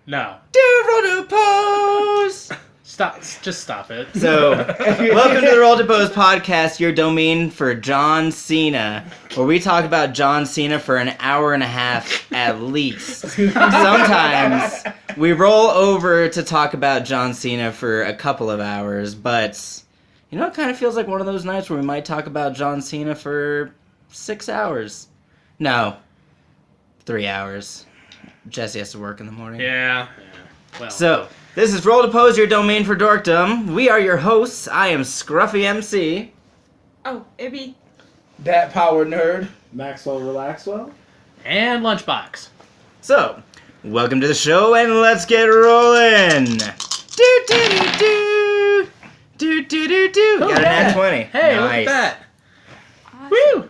No. DODODODOOO. Stop. Just stop it. So, welcome to the Roll2Pose podcast, your domain for John Cena, where we talk about John Cena for an hour and a half at least. Sometimes we roll over to talk about John Cena for a couple of hours, but you know, it kind of feels like one of those nights where we might talk about John Cena for 6 hours. No, 3 hours. Jesse has to work in the morning. Yeah. Well. So, this is Roll2Pose, your domain for dorkdom. We are your hosts. I am Scruffy MC. Oh, Ibby. Dat Power Nerd. Maxwell Relaxwell. And Lunchbox. So, welcome to the show, and let's get rolling. Do-do-do-do. Do-do-do-do. Got an at 20. Hey, nice. look at that. Awesome. Woo!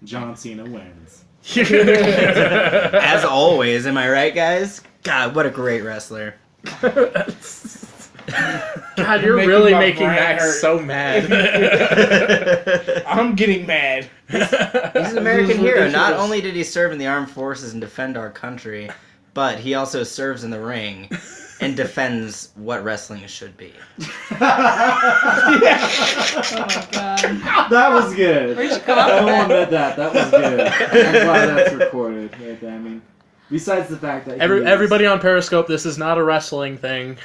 John Cena wins. As always, am I right, guys? God, what a great wrestler. God, you're really making Max so mad. I'm getting mad. He's an American hero. Not only did he serve in the armed forces and defend our country, but he also serves in the ring and defends what wrestling should be. Oh my god. That was good. Where'd you come I up with will that? admit that was good. I'm glad that's recorded right there. I mean, besides the fact that Everybody on Periscope, this is not a wrestling thing.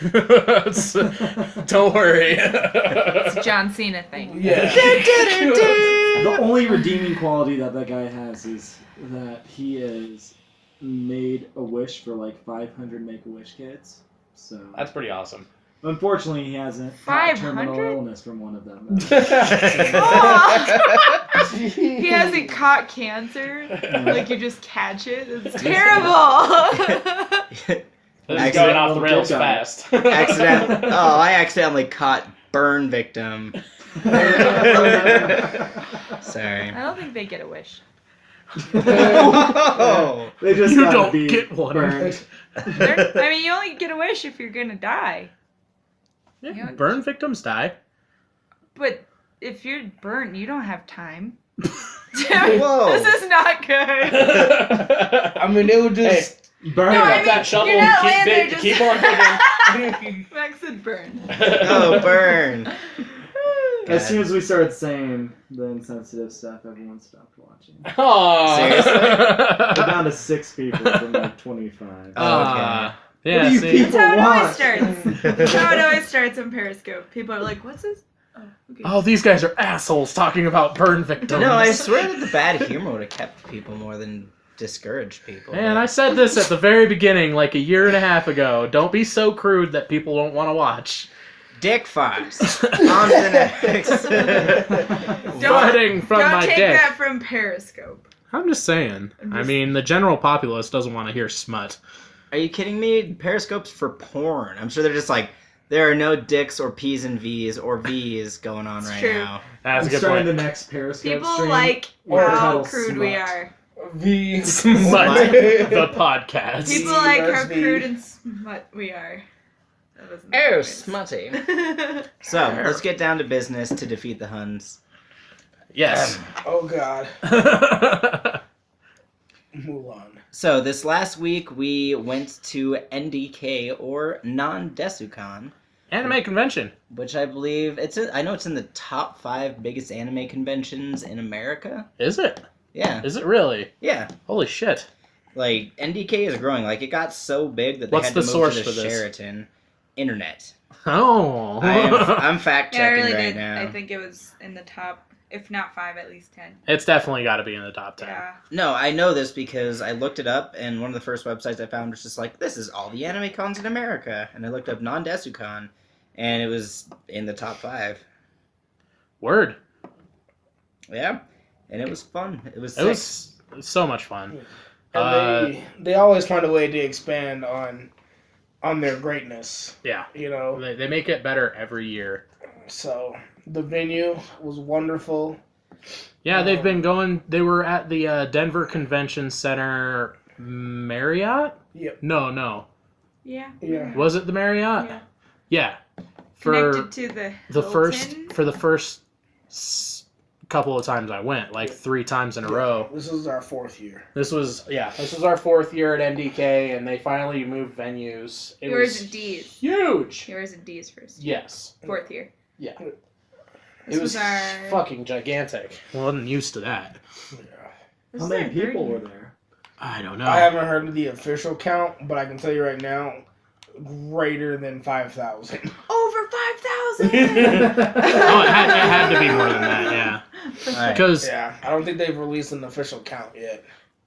Don't worry. It's a John Cena thing. Yeah. the only redeeming quality that guy has is that he has made a wish for like 500 Make-A-Wish kids. So That's pretty awesome. unfortunately, he hasn't caught terminal 500? illness from one of them. Oh, he hasn't caught cancer. Like you just catch it. It's terrible. This is going off the rails fast. I accidentally caught burn victim. Sorry. I don't think they get a wish. Oh. They just You gotta don't be get one. burned. I mean, you only get a wish if you're gonna die. Yeah, burn victims die. But if you're burnt, you don't have time. Whoa. This is not good. I mean, they would just Burn. No, I Pick up mean, that shovel you're not and laying there keep on digging. Max said burn. Oh, burn. As soon as we started saying the insensitive stuff, everyone stopped watching. Aww. Seriously? We're down to 6 people from like 25. Oh, Yeah, What do you see? people That's how it always want? starts. That's how it always starts on Periscope. People are like, what's this? Oh, okay. Oh, these guys are assholes talking about burn victims. No, I swear that the bad humor would have kept people more than discouraged people. Man, I said this at the very beginning, like a year and a half ago. Don't be so crude that people don't want to watch. Dick farts. On to the next. Farting from Don't my take dick. that from Periscope. I'm just saying. I mean, the general populace doesn't want to hear smut. Are you kidding me? Periscope's for porn. I'm sure they're just like, there are no dicks or P's and V's or V's going on right true. now. That's a I'm good starting point. the next Periscope People stream like with the how title crude we Smut. are. V. Smut. The podcast. People like how USB. crude and smut we are. That wasn't Oh, good. smutty. So, let's get down to business to defeat the Huns. Yes. Oh God. Mulan. So, this last week we went to NDK, or Nan Desu Kan, Anime convention. which I believe, I know it's in the top 5 biggest anime conventions in America. Is it? Yeah. Is it really? Yeah. Holy shit. Like, NDK is growing. Like, it got so big that they What's had to the move source to the for this? Sheraton. Internet. Oh. I'm fact Yeah, I checking really right did. now. I think it was in the top, if not 5, at least 10. It's definitely got to be in the top 10. Yeah. No, I know this because I looked it up, and one of the first websites I found was just like, this is all the anime cons in America. And I looked up Nan Desu Kan, and it was in the top 5. Word. Yeah. And it was fun. It was It was so much fun. And they always find a way to expand on their greatness. Yeah. You know. They make it better every year. So the venue was wonderful. Yeah, they've been going. They were at the Denver Convention Center Marriott? Yep. No. Yeah. Yeah. Was it the Marriott? Yeah. Yeah. Connected to the the Hilton. first couple of times I went, like 3 times in a row. This is our 4th year. This was our 4th year at NDK, and they finally moved venues. It Yours was and D's. huge. Yours and D's first. Yes. 4th year. Yeah. This It was our... fucking gigantic. I wasn't used to that. This How is many our people 3rd were year. there? I don't know. I haven't heard of the official count, but I can tell you right now, greater than 5,000. Over 5,000! Oh, it had to be more than that, yeah. Alright. Because Yeah, I don't think they've released an official count yet.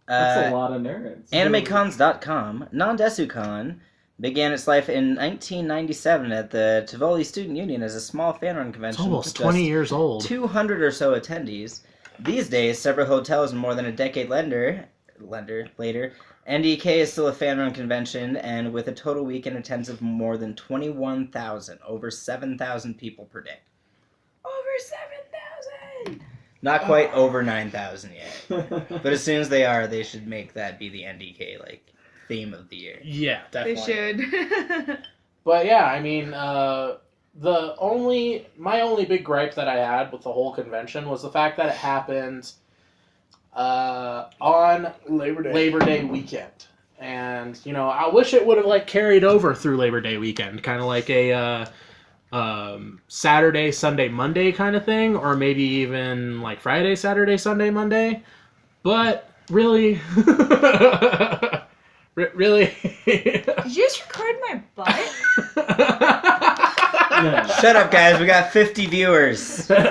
That's a lot of nerds. AnimeCons.com, Nan Desu Kan began its life in 1997 at the Tivoli Student Union as a small fan-run it's convention almost with 20 just years old. 200 or so attendees. These days, several hotels and more than a decade later, NDK is still a fan-run convention, and with a total weekend attendance of more than 21,000, over 7,000 people per day. Over 7,000! Not quite over 9,000 yet, but as soon as they are, they should make that be the NDK like theme of the year. Yeah, They definitely. should. But yeah, I mean, my only big gripe that I had with the whole convention was the fact that it happened on Labor Day weekend. And, I wish it would have, like, carried over through Labor Day weekend. Kind of like a Saturday, Sunday, Monday kind of thing. Or maybe even, like, Friday, Saturday, Sunday, Monday. But, really... really... Did you just record my butt? Shut up, guys. We got 50 viewers. I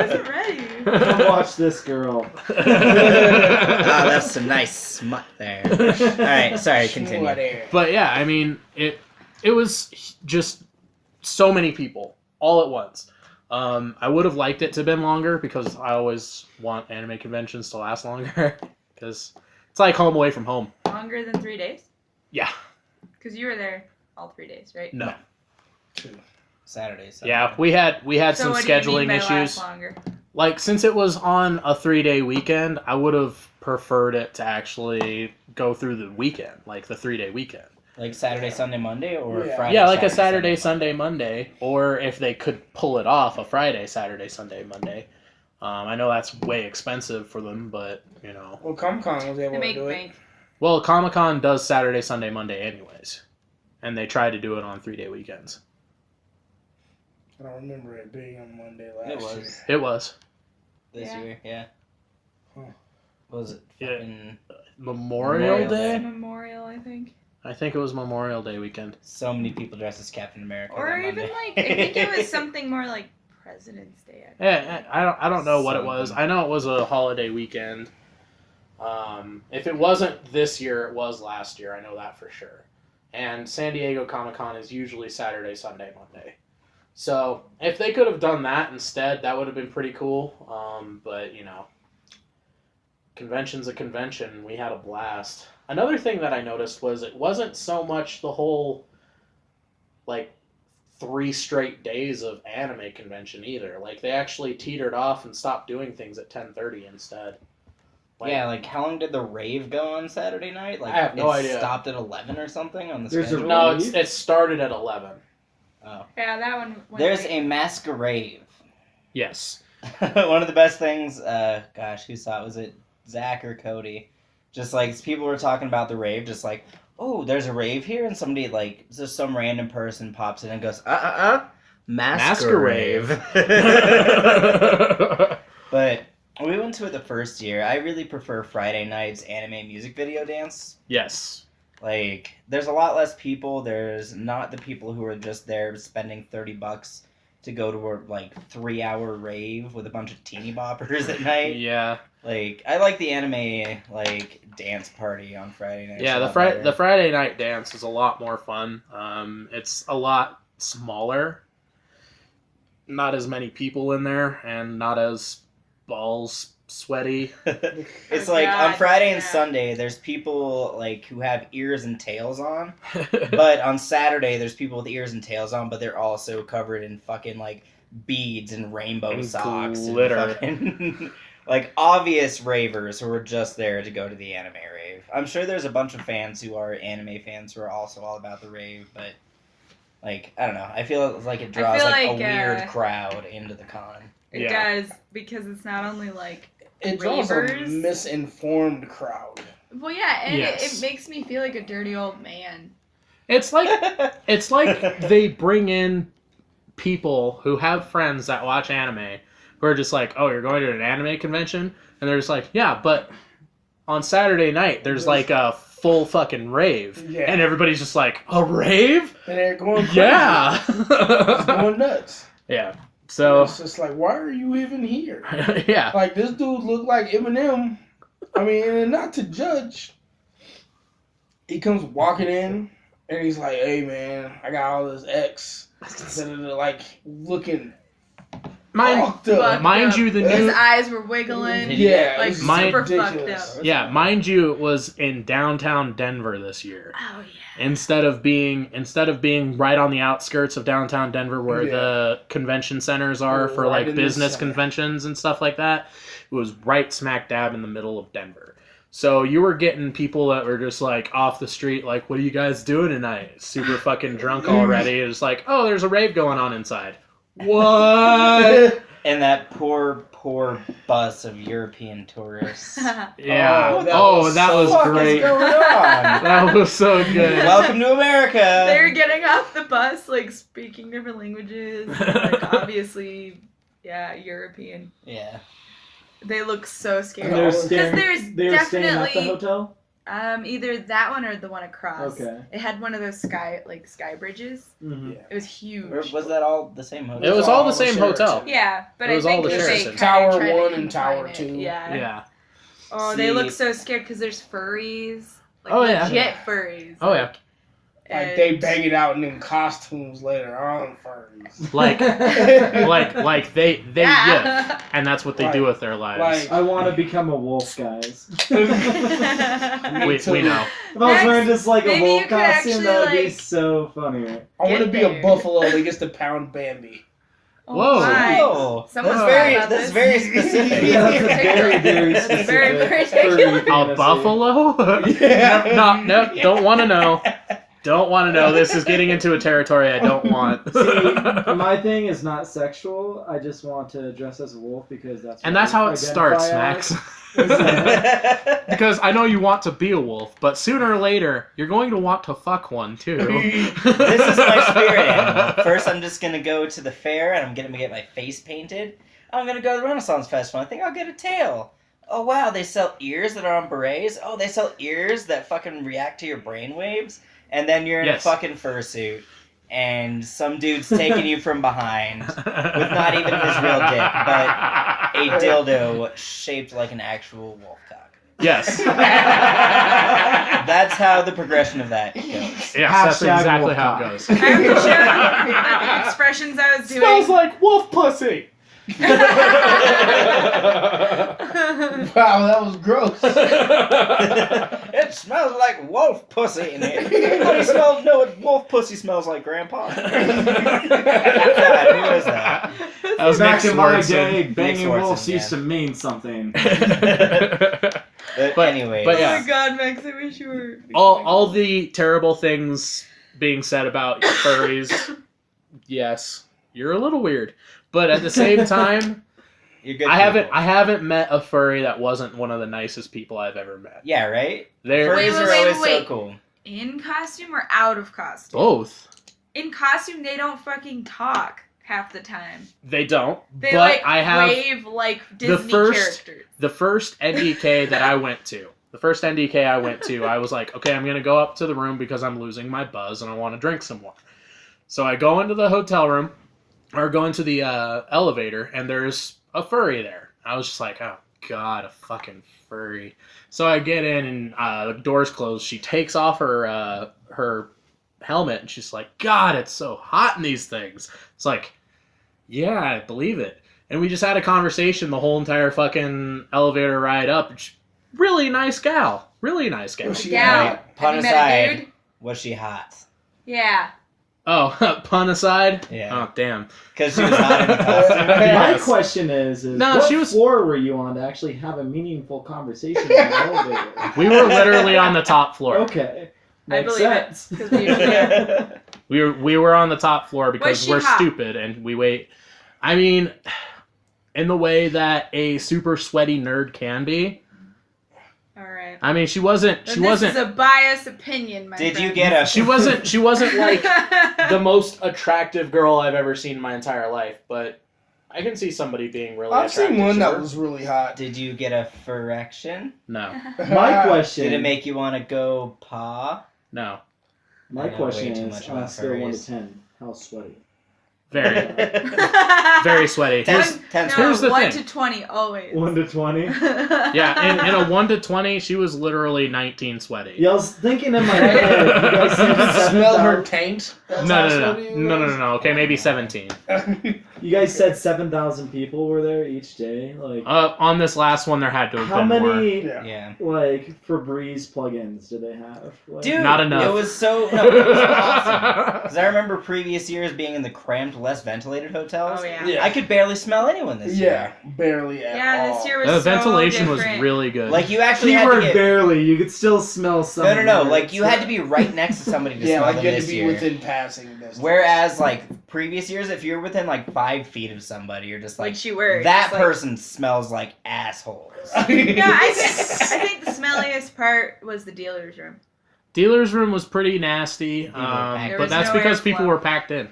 wasn't ready. Come watch this girl. Oh, that's some nice smut there. All right, sorry, continue. But yeah, I mean, it was just so many people all at once. I would have liked it to have been longer because I always want anime conventions to last longer because it's like home away from home. Longer than 3 days? Yeah. Because you were there all 3 days, right? No. Saturday. Yeah, we had So some what do you scheduling mean by issues. last longer? Like since it was on a 3-day weekend, I would have preferred it to actually go through the weekend, like the 3-day weekend. Like Saturday, Sunday, Monday, or Yeah. Friday? Yeah, like a Saturday, Sunday, Monday, or if they could pull it off, a Friday, Saturday, Sunday, Monday. I know that's way expensive for them, but Well, Comic-Con was able They to make do it. bank. Well, Comic-Con does Saturday, Sunday, Monday anyways. And they try to do it on 3-day weekends. I don't remember it being on Monday last It year. was It was. this Yeah. year, yeah. Huh. What was it? Yeah. Fucking Memorial Memorial Day? Memorial, I think. I think it was Memorial Day weekend. so many people dressed as Captain America. Or that even Monday. like, I think it was something more like President's Day. I Yeah, I don't know what it was. Something. I know it was a holiday weekend. If it wasn't this year, it was last year. I know that for sure. And San Diego Comic-Con is usually Saturday, Sunday, Monday. So if they could have done that instead, that would have been pretty cool. But convention's a convention. We had a blast. Another thing that I noticed was it wasn't so much the whole, like, 3 straight days of anime convention either. Like, they actually teetered off and stopped doing things at 10:30 instead. Yeah, like how long did the rave go on Saturday night? Like I have no it idea. Stopped at 11 or something on the There's a schedule. No, Rave? it started at 11. Oh, Yeah, that one. Went there's late. a masquerade. Yes. One of the best things. Gosh, who saw it? Was it Zach or Cody? Just like people were talking about the rave, just like, oh, there's a rave here, and somebody like just some random person pops in and goes, masquerade. But we went to it the first year. I really prefer Friday night's anime music video dance. Yes. Like, there's a lot less people. There's not the people who are just there spending $30 to go to a, 3-hour rave with a bunch of teeny boppers at night. Yeah. Like, I like the anime, dance party on Friday night. Yeah, the Friday night dance is a lot more fun. It's a lot smaller. Not as many people in there, and not as balls sweaty. It's Oh, like, on God, Friday and yeah. Sunday, there's people, who have ears and tails on. But on Saturday, there's people with ears and tails on, but they're also covered in fucking, beads and rainbow And socks. glitter. And fucking, obvious ravers who are just there to go to the anime rave. I'm sure there's a bunch of fans who are anime fans who are also all about the rave, but, I don't know. I feel like it draws, feel a like, weird crowd into the con. It does, because it's not only like It draws a ravers. misinformed crowd. Well, yeah, and Yes. it makes me feel like a dirty old man. It's like they bring in people who have friends that watch anime who are just like, oh, you're going to an anime convention? And they're just like, yeah, but on Saturday night there's like a full fucking rave. Yeah. And everybody's just like, a rave? And they're going crazy. Yeah. It's going nuts. Yeah. So, It's just like, why are you even here? yeah. Like, this dude looked like Eminem. I mean, and not to judge. He comes walking in, and he's like, hey, man, I got all this X. Like, looking fucked up. Mind you, the His new... eyes were wiggling. Yeah, Like, it's super ridiculous. fucked up. Yeah, mind you, it was in downtown Denver this year. Oh, yeah. Instead of being right on the outskirts of downtown Denver where the convention centers are for Right like in the business center. conventions and stuff like that, it was right smack dab in the middle of Denver. So you were getting people that were just like off the street, like, what are you guys doing tonight? Super fucking drunk already. It's like, oh, there's a rave going on inside. What? And that poor bus of European tourists. Yeah. Oh, that was What great. is going on? That was so good. Welcome to America. They're getting off the bus, like, speaking different languages. Like, obviously, yeah, European. Yeah. They look so And scared. they're Because staying, there's they were staying at the definitely hotel? either that one or the one across. Okay. It had one of those sky bridges. Mm-hmm. It was huge. Or was that all the same hotel? It was all the same Sheraton. hotel. Yeah, but It I was all think the that they Sheraton. kinda Tower tried to 1 and Tower confine it. 2. Yeah. Yeah. Oh, they See- look so scared because there's furries. Like, Oh, yeah. legit furries. Oh, yeah. Like, they bang it out in costumes later on furries. Like they yip, Yeah. and that's what they do with their lives. Like- I want to become a wolf, guys. we know. If I was wearing just like a Maybe wolf you could costume, actually, that would be like- so funny. I want to Get be there. a buffalo that gets to pound Bambi. Oh, Whoa. my. Whoa. Someone's That's very, thought about that's this. very specific. Yeah, that's a very, very That's specific. very furry particular. A fantasy. buffalo? Yeah. No, don't want to know. Don't want to know. This is getting into a territory I don't want. See, my thing is not sexual. I just want to dress as a wolf because that's. And what that's I how it identify starts, as. Max. That's Because I know you want to be a wolf, but sooner or later, you're going to want to fuck one, too. This is my spirit animal. First, I'm just gonna go to the fair and I'm gonna get my face painted. I'm gonna go to the Renaissance Festival. I think I'll get a tail. Oh wow, they sell ears that are on berets. Oh, they sell ears that fucking react to your brainwaves. And then you're in Yes. a fucking fursuit, and some dude's taking you from behind with not even his real dick, but a dildo shaped like an actual wolf cock. Yes. That's how the progression of that goes. Yes, that's Hashtag exactly wolf how it cock. goes. I have to show the expressions I was doing. Smells like wolf pussy. Wow, that was gross. It smells like wolf pussy in here. Wolf pussy smells like grandpa. God, who is that? That was Back Nick in my Swartzen. day, banging Swartzen, wolves yeah. used to mean something. But anyway, but Oh yeah. my god, Max, I wish you were. all the terrible things being said about furries, yes, you're a little weird. But at the same time, you're good. I people. haven't met a furry that wasn't one of the nicest people I've ever met. Yeah, right? They're Wait, Furries are wait, always so wait. cool. In costume or out of costume? both. In costume, they don't fucking talk half the time. They don't. They but like I have wave like Disney first- characters. the first NDK that I went to. I was like, okay, I'm gonna go up to the room because I'm losing my buzz and I want to drink some more. So I go into the hotel room, or go into the elevator, and there's a furry there. I was just like, oh god, a fucking furry. So I get in, and the door's closed. She takes off her helmet, and she's like, God, it's so hot in these things. It's like, yeah, I believe it. And we just had a conversation the whole entire fucking elevator ride up. Really nice gal. Really nice gal. Was she Yeah. hot? Pun Have you met a aside, dude? was she hot? Yeah. Oh, pun aside? Yeah. Oh, damn. Because she was hot in the costume. My Yes. question is No, what she was- floor were you on to actually have a meaningful conversation in the elevator? We were literally on the top floor. Okay. I Makes believe sense. it. 'Cause we usually We were on the top floor because she we're hot? stupid and we wait. I mean, in the way that a super sweaty nerd can be. All right. I mean, she wasn't. This is a biased opinion, my friend. Did you get a? She wasn't like the most attractive girl I've ever seen in my entire life, but I can see somebody being really I've attracted seen one to that her. was really hot. Did you get a erection? No. My question. Did it make you want to go paw? No. My I know question way too is, much on a about scale 1 to furries. 10, how sweaty? Very, very sweaty. Ten- No, Here's the 1 thing. to 20 always. 1 to 20. Yeah, in a 1 to 20, she was literally 19 sweaty. Yeah, I was thinking in my head, you guys You said could smell her 7,000 taint. That's No, how no, no, sweaty it no, no, was? no, no. Okay, maybe 17. You guys said 7,000 people were there each day. Like, On this last one, there had to have how been more. many Yeah. Yeah. like Febreze plugins did they have? Like, Dude, Not enough. It was so no, it was awesome. Because I remember previous years being in the cramped, less ventilated hotels. Oh, yeah. Yeah. I could barely smell anyone this year. Yeah, barely at all. Yeah, this year was The so ventilation was different. really good. Like you actually had to keyword get. barely. You could still smell something. No. Like you had to be right next to somebody to Yeah, smell like them you had this to be year. within passing distance. Whereas like previous years, if you're within like 5 feet of somebody, you're just like Like you were. that just like- person smells like assholes. Yeah, I think the smelliest part was the dealer's room. Dealer's room was pretty nasty, There was but that's no because airflow. people were packed in.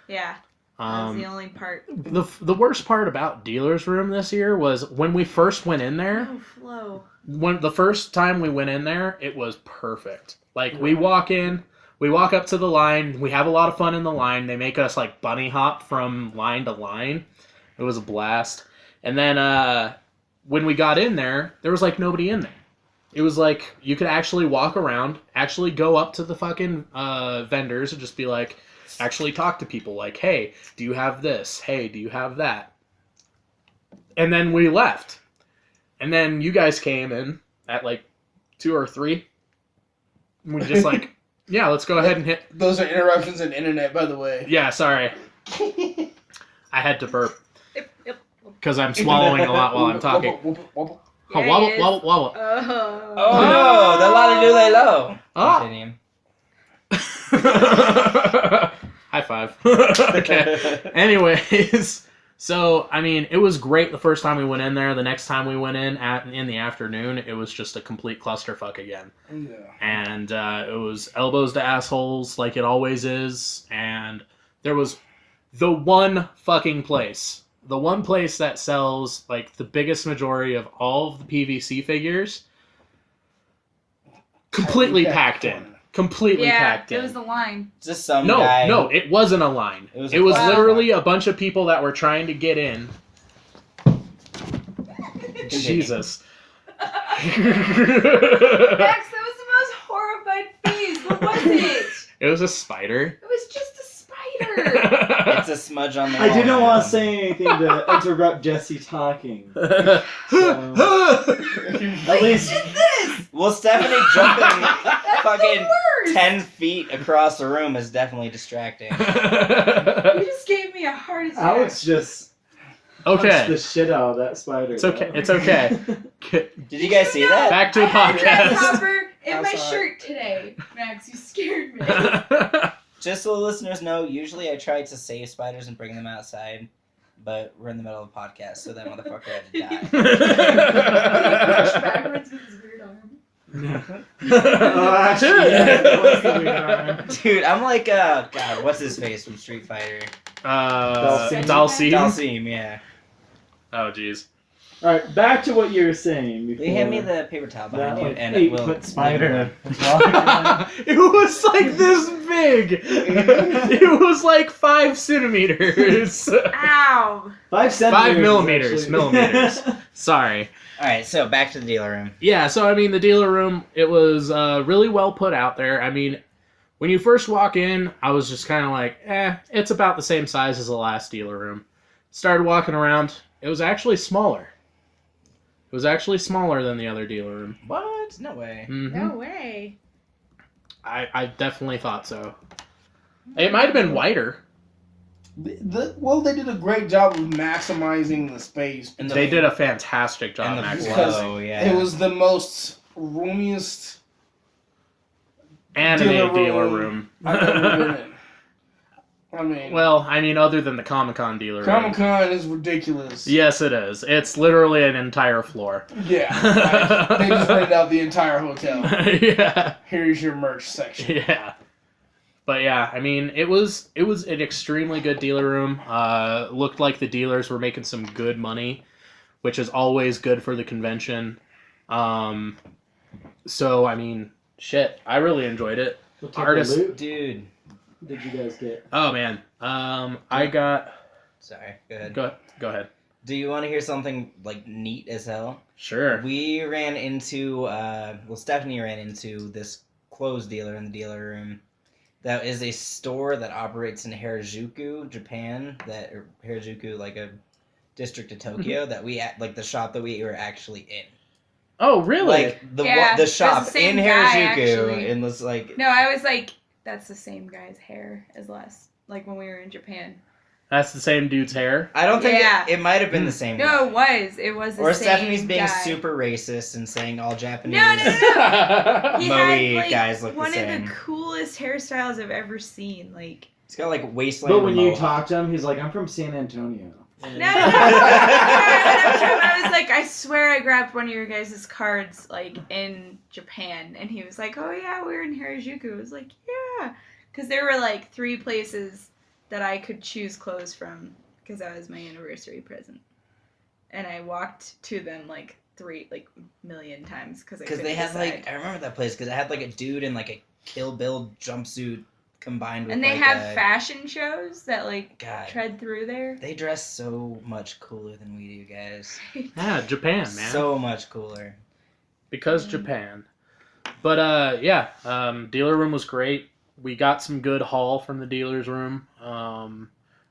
Yeah, that was the only part. The worst part about dealer's room this year was when we first went in there. No flow. When the first time we went in there, it was perfect. Like we walk in, we walk up to the line, we have a lot of fun in the line. They make us like bunny hop from line to line. It was a blast. And then when we got in there was like nobody in there. It was like you could actually walk around, actually go up to the fucking vendors and just be like, actually talk to people like, hey, do you have this? Hey, do you have that? And then we left. And then you guys came in at like 2 or 3. We just like, yeah, let's go ahead and hit. Those are interruptions in internet, by the way. Yeah, sorry. I had to burp Yep. because I'm swallowing a lot while I'm talking. Wobble, wobble. Oh, Yeah, wobble, he is. wobble, wobble. Oh no, the la do lay low. Ah. Continue. High five. Okay. Anyways, so I mean, it was great the first time we went in there. The next time we went in the afternoon, it was just a complete clusterfuck again. Yeah. And it was elbows to assholes like it always is. And there was the one fucking place. The one place that sells like the biggest majority of all of the PVC figures. Completely packed in. Completely Yeah, packed in. it was the line. Just some No, guy. no, it wasn't a line. It was It a was crowd. literally a bunch of people that were trying to get in. Jesus. Max, that was the most horrified face. What was it? It was a spider. It was just a spider. It's a smudge on the wall. I didn't man. want to say anything to interrupt Jesse talking. At least Well, Stephanie jumping That's fucking the worst. 10 feet across the room is definitely distracting. You just gave me a heart attack. Alex just punched Okay. the shit out of that spider. It's okay. It's okay. Did you guys see that? Back to the I had a podcast. grasshopper in I'm my sorry. shirt today. Max, you scared me. Just so the listeners know, usually I try to save spiders and bring them outside, but we're in the middle of a podcast, so that motherfucker had to die. Push backwards with his weird arm. Oh, actually, yeah, that was the weird arm. Dude, I'm like, God, what's his face from Street Fighter? Dalsim. Dalsim, yeah. Oh, jeez. All right, back to what you were saying. Will you hand me the paper towel behind that you, like and it will 8-foot spider. It was like this big. It was like 5 centimeters. Ow. 5 centimeters. 5 millimeters. actually. Millimeters. Sorry. All right, so back to the dealer room. Yeah, so I mean, the dealer room, it was really well put out there. I mean, when you first walk in, I was just kind of like, it's about the same size as the last dealer room. Started walking around, it was actually smaller. It was actually smaller than the other dealer room. What? No way. Mhm. No way. I definitely thought so. It might have been wider. Well, they did a great job of maximizing the space. And They did a fantastic job, and the actually. flow, yeah. It was the most roomiest Anime dealer dealer room room. I've ever been in. I mean, other than the Comic-Con dealer room. Comic-Con is ridiculous. Yes, it is. It's literally an entire floor. Yeah. Like, they just rented out the entire hotel. Yeah. Here's your merch section. Yeah. But yeah, I mean, it was an extremely good dealer room. Looked like the dealers were making some good money, which is always good for the convention. So, I mean, shit, I really enjoyed it. What type Artists- of loot Dude. did you guys get? Oh, man. I got... Sorry, go ahead. Go ahead. Do you want to hear something, like, neat as hell? Sure. We ran into, Stephanie ran into this clothes dealer in the dealer room. That is a store that operates in Harajuku, Japan. Harajuku, like a district of Tokyo. That the shop that we were actually in. Oh, really? Like the it's shop the same in guy, Harajuku, actually. and was like. No, I was like, that's the same guy's hair as last, like when we were in Japan. That's the same dude's hair? I don't think Yeah. it might have been the same. No, guy. it was the Or same Stephanie's being guy. super racist and saying all Japanese. No. He Moe had like guys look the one of same. the coolest hairstyles I've ever seen. Like, He's got like waistline. But when you mohawk. talk to him, he's like, "I'm from San Antonio." no. I was like, I swear I grabbed one of your guys' cards like in Japan, and he was like, oh yeah, we're in Harajuku. I was like, yeah, because there were like 3 places that I could choose clothes from because that was my anniversary present, and I walked to them like 3 million times because they had like I remember that place because it had like a dude in like a Kill Bill jumpsuit combined with and they like have a, fashion shows that like God. tread through there. They dress so much cooler than we do, guys. Yeah, Japan, man. So much cooler. Because Japan. But dealer room was great. We got some good haul from the dealer's room.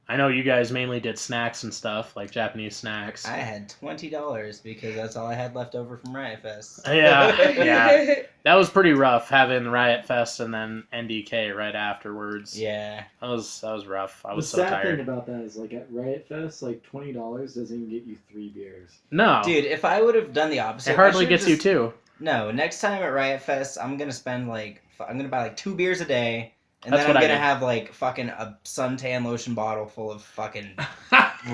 I know you guys mainly did snacks and stuff, like Japanese snacks. I had $20 because that's all I had left over from Riot Fest. Yeah. That was pretty rough, having Riot Fest and then NDK right afterwards. Yeah. That was rough. I The was so sad tired. thing about that is, like, at Riot Fest, like, $20 doesn't even get you 3 beers. No. Dude, if I would have done the opposite, it hardly I gets should've you 2. No, next time at Riot Fest, I'm gonna spend I'm gonna buy like 2 beers a day, and That's then I'm what I gonna did. have like fucking a suntan lotion bottle full of fucking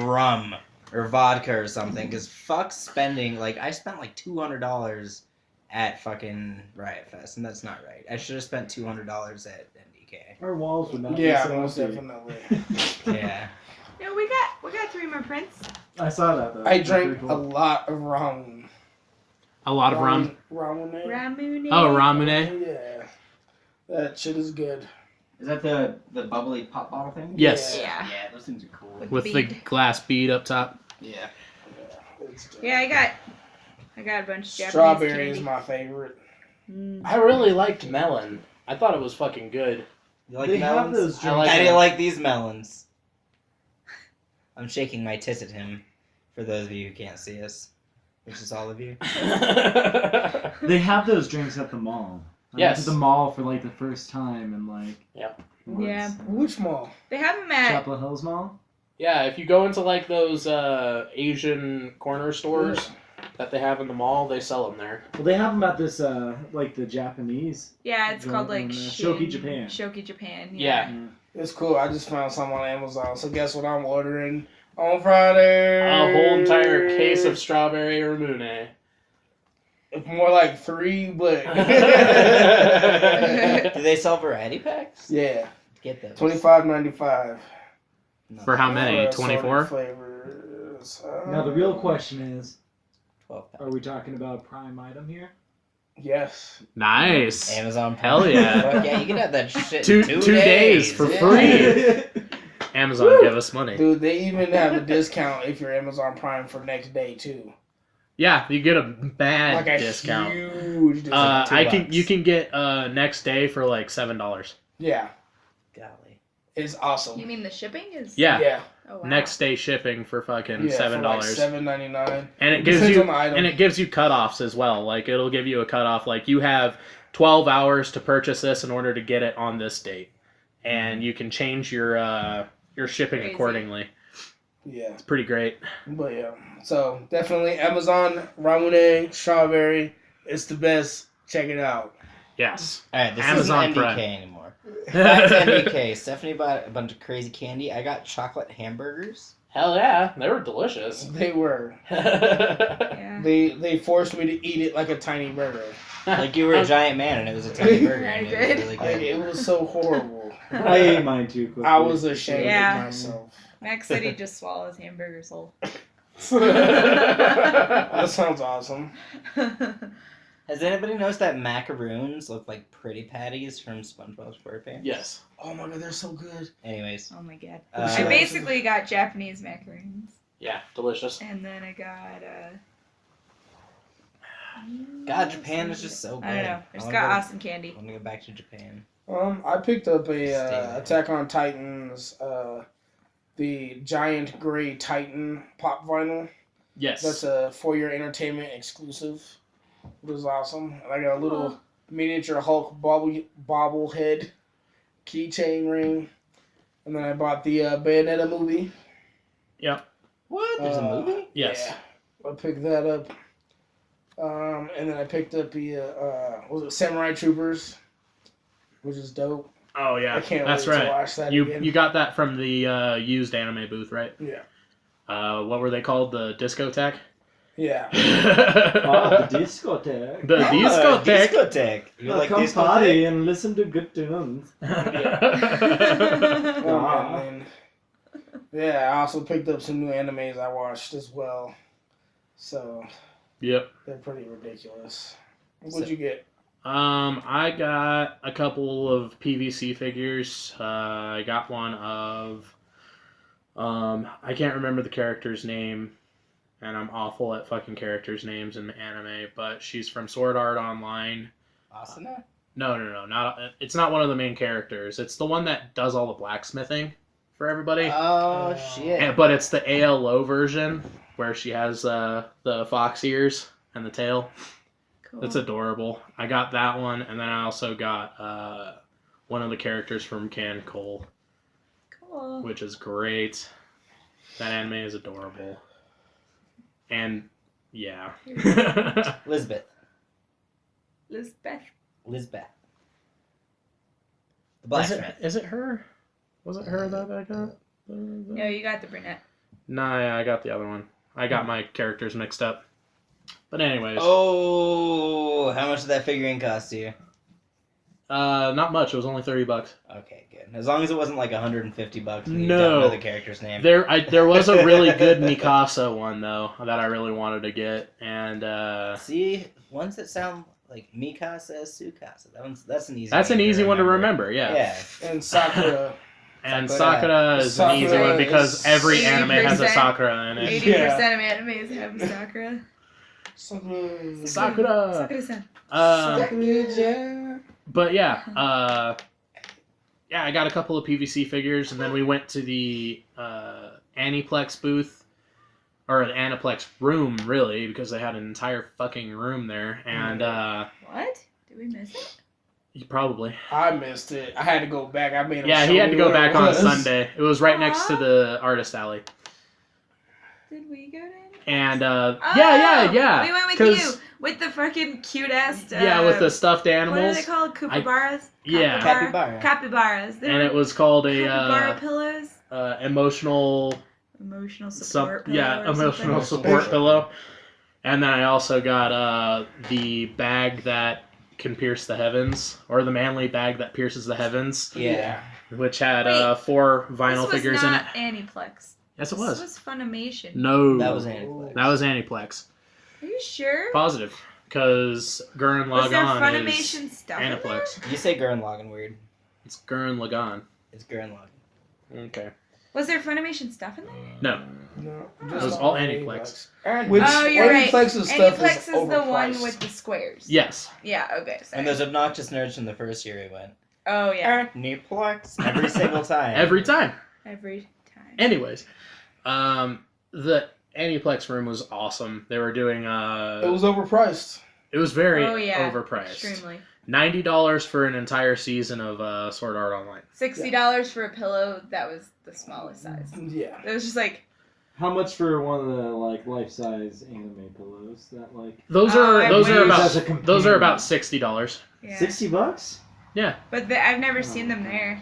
rum or vodka or something. Cause fuck spending, like I spent like $200 at fucking Riot Fest, and that's not right. I should have spent $200 at NDK. Our walls would not Yeah, be so most empty. definitely. Yeah. No, we got 3 more prints. I saw that, though. I It's pretty drank cool. a lot of ramen. A lot of rum. Ramen. Ramune. Oh, ramune. Yeah. That shit is good. Is that the bubbly pop bottle thing? Yes. Yeah. Yeah, those things are cool. With the Bead. glass bead up top. Yeah. Yeah, it's good. Yeah, I got a bunch of Japanese Strawberry is candy. my favorite. Mm. I really liked melon. I thought it was fucking good. You like They have melons? those I drinks. like How do it. you like these melons? I'm shaking my tits at him, for those of you who can't see us, which is all of you. They have those drinks at the mall. I went Yes. to the mall for like the first time and like. Yeah. it was Yeah. Which mall? They have them at. Chapel Hills Mall. Yeah, if you go into like those Asian corner stores that they have in the mall, they sell them there. Well, they have them at this like the Japanese. Yeah, it's called like Shoki Japan. Shoki Japan. Yeah. It's cool. I just found some on Amazon. So guess what I'm ordering on Friday? A whole entire case of strawberry ramune. It's more like 3, but Do they sell variety packs? yeah, Get those. $25.95. No. For how many? For 24? assorted flavors. Now the real question is, 12 packs. are we talking about a prime item here? Yes. Nice. Amazon Hell Prime. yeah. Fuck yeah, you can have that shit Two in 2 days for yeah. free. Amazon, give us money. Dude, they even have a discount if you're Amazon Prime for next day too. Yeah, you get a bad Like a discount. huge discount. You can get next day for like $7. Yeah, Golly. it's awesome. You mean the shipping is? Yeah. Yeah. Oh, wow. Next day shipping for fucking Yeah, $7. for like $7.99. And it gives Depends you on the item. and it gives you cutoffs as well. Like it'll give you a cutoff. Like you have 12 hours to purchase this in order to get it on this date, and you can change your shipping Crazy. accordingly. Yeah, It's pretty great. but yeah. So definitely Amazon Ramune strawberry. It's the best. Check it out. Yes. All right, this Amazon isn't NDK Prime. anymore. Back to NDK. Stephanie bought a bunch of crazy candy. I got chocolate hamburgers. Hell yeah, they were delicious. They were. Yeah. They forced me to eat it like a tiny burger. Like you were a giant man and it was a tiny burger. I And it did. was really Like, good. it was so horrible. I ate mine too quickly. I was ashamed Yeah. of myself. Max said he just swallows hamburgers whole. That sounds awesome. Has anybody noticed that macaroons look like pretty patties from SpongeBob SquarePants? Yes. Oh my god, they're so good. Anyways. Oh my god. Uh, I basically got Japanese macaroons. Yeah, delicious. And then I got, God, Japan is just so good. I don't know. I just wanna got go- awesome candy. I want to go back to Japan. I picked up a Stay Attack on Titans, the Giant Gray Titan pop vinyl. Yes. That's a For Your Entertainment exclusive. It was awesome. And I got a little miniature Hulk bobblehead keychain ring. And then I bought the Bayonetta movie. Yep. What? There's a movie? Yes. Yeah, I picked that up. And then I picked up the was it Samurai Troopers, which is dope. Oh yeah. I can't That's wait right. to watch that You again. you got that from the used anime booth, right? Yeah. What were they called? The discotheque? Yeah. Oh, the discotheque. The discotheque. Discotheque. You like Come discotheque? party and listen to good tunes. And then, yeah, I also picked up some new animes I watched as well. So Yep. they're pretty ridiculous. What'd you get? I got a couple of PVC figures. I got one of, I can't remember the character's name, and I'm awful at fucking characters' names in anime, but she's from Sword Art Online. Asuna? No, not, it's not one of the main characters. It's the one that does all the blacksmithing for everybody. Oh, shit. But it's the ALO version, where she has the fox ears and the tail. Cool. It's adorable. I got that one, and then I also got one of the characters from Can Cole, Cool. which is great. That anime is adorable. And, yeah. Lisbeth. Lisbeth. Lisbeth. The blacksmith. Is it her? Was it her that I got? No, you got the brunette. Nah, yeah, I got the other one. I got my characters mixed up. But anyways. Oh, how much did that figurine cost you? Not much. It was only $30. Okay, good. As long as it wasn't like $150 and you No. don't know the character's name. There was a really good Mikasa one though that I really wanted to get, and See, ones that sound like Mikasa, Tsukasa. That's an easy. that's an easy one to remember. Yeah. Yeah. And Sakura. And Sakura. Sakura is an easy Sakura one because is every anime has a 80%. Sakura in it. 80% Yeah. of animes have Sakura. Sakura. Sakura. Sakura-san. Sakura. But yeah, I got a couple of PVC figures, and then we went to the Aniplex booth, or the Aniplex room, really, because they had an entire fucking room there, and What? Did we miss it? probably. I missed it. I had to go back. I made him Yeah, show he had me to go where back it on was. Sunday. It was right next to the artist alley. Did we go to And Oh, yeah. We went with 'cause- you with the fucking cute ass. Yeah, with the stuffed What are animals. they called? Kookaburras? Yeah. Capybaras. They And were it was called capybara a pillows. emotional Emotional support pillow. yeah, or emotional something. support pillow. And then I also got the bag that can pierce the heavens, or the manly bag that pierces the heavens, Yeah. which had Wait, 4 vinyl this figures was in not it. Aniplex. Yes, it This was. was Funimation. No, That was Aniplex. That was Aniplex. Are you sure? Positive, because Gurren Was there Lagann is Funimation stuff in there? Aniplex. You say Gurren Lagann weird. It's Gurren Lagann. It's Gurren Lagann. Okay. Was there Funimation stuff in there? No, No, it was all Aniplex. Which Oh, you're right. Aniplex's stuff Aniplex is is the one overpriced. with the squares. Yes. Yeah, okay. Sorry. And those obnoxious nerds from the first year we went. Oh, yeah. Aniplex every single time. Every time. Every time. Anyways, the Aniplex room was awesome. They were doing It was overpriced. it was very Oh, yeah. overpriced. Extremely. $90 for an entire season of Sword Art Online. $60 for a pillow that was the smallest size. Yeah. It was just like, How much for one of the like life-size anime pillows? That like Those Oh, are I those are wish. As a about companion. those are about $60. Yeah. $60? But I've never seen them there.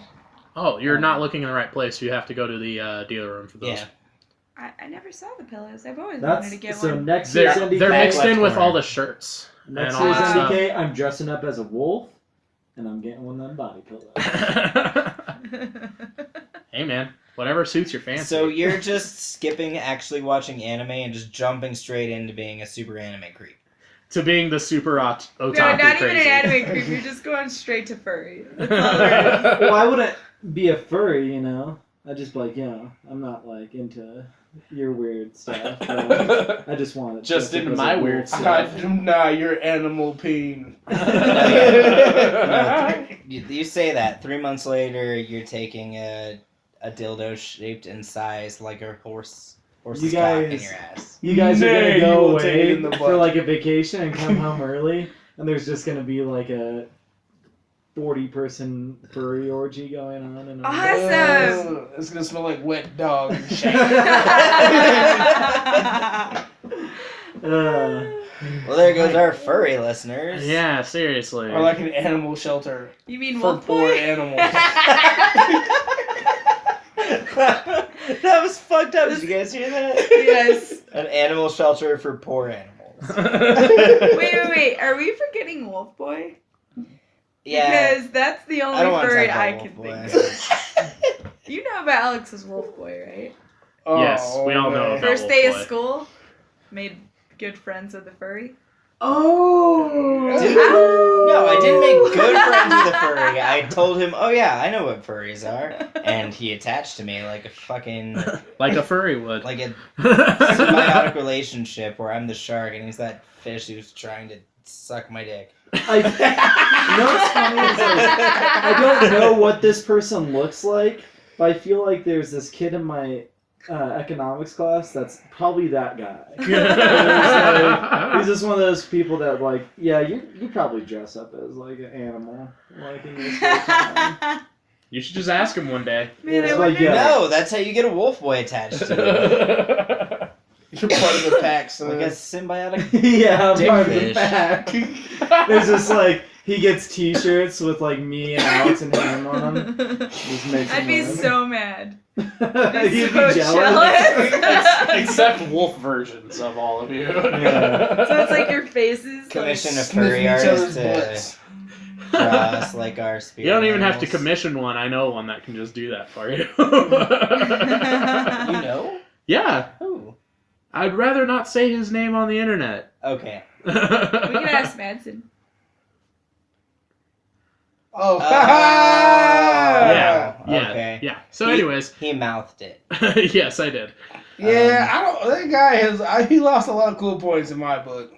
Oh, you're not looking in the right place. You have to go to the dealer room for those. Yeah. I never saw the pillows. I've always That's wanted to get so one. next year's They're NDK. mixed left in with corner. all the shirts Next and all year's that stuff. NDK, I'm dressing up as a wolf, and I'm getting one of them body pillows. Hey man, whatever suits your fancy. So you're just skipping actually watching anime and just jumping straight into being a super anime creep. to being the super otaku No, not crazy. even an anime creep. You're just going straight to furry. That's all there is. Well, I wouldn't be a furry, you know. I'd just be like, I'm not like into your weird stuff. But I just want it. Just dressed into up as my a wolf. weird stuff. Nah, you're animal peen. You say that 3 months later, you're taking a dildo shaped in size like a horse's You cock in guys- your ass. You guys are Nay, gonna you go will take it away in the for butt. like a vacation and come home early, and there's just gonna be like a 40-person furry orgy going on. And all that. Awesome. It's gonna smell like wet dog and shit. Well, there goes our furry listeners. Yeah, seriously. Or like an animal shelter You mean for wolf poor boy? animals. That was fucked up. Did you guys hear that? Yes. An animal shelter for poor animals. Wait. Are we forgetting wolf boy? Yeah. Because that's the I only don't want to furry talk I about can Wolf think Boy. of. You know about Alex's wolf boy, right? Yes, we all know man. about First wolf day boy. of school, made good friends with the furry. Oh! Dude, no, I didn't make good friends with a furry. I told him, oh yeah, I know what furries are. And he attached to me like a fucking, Like a furry would. like a symbiotic relationship where I'm the shark and he's that fish who's trying to suck my dick. You know what's funny is like, I don't know what this person looks like, but I feel like there's this kid in my economics class that's probably that guy. He's just one of those people that like, yeah, you probably dress up as like an animal, like in your spare time. You should just ask him one day. Man, It's I like, wonder. yeah. No, that's how you get a wolf boy attached to you. You're part of the pack, son. Like a symbiotic. Yeah, I'm Dick part of the fish. pack. There's just like, he gets t-shirts with like me and Alex and him on them. Just makes I'd him be laugh. so mad. He'd be so jealous. Except wolf versions of all of you. Yeah. So it's like your faces. Commission a Sniffing furry each artist other's to butts. draw us like our spirit. You don't even have to animals. commission one. I know one that can just do that for you. You know? Yeah. Who? I'd rather not say his name on the internet. Okay. We can ask Madsen. Oh, Yeah. Yeah. Okay. Yeah. So, He- anyways, He mouthed it. yes, I did. Yeah, I don't. That guy he lost a lot of cool points in my book.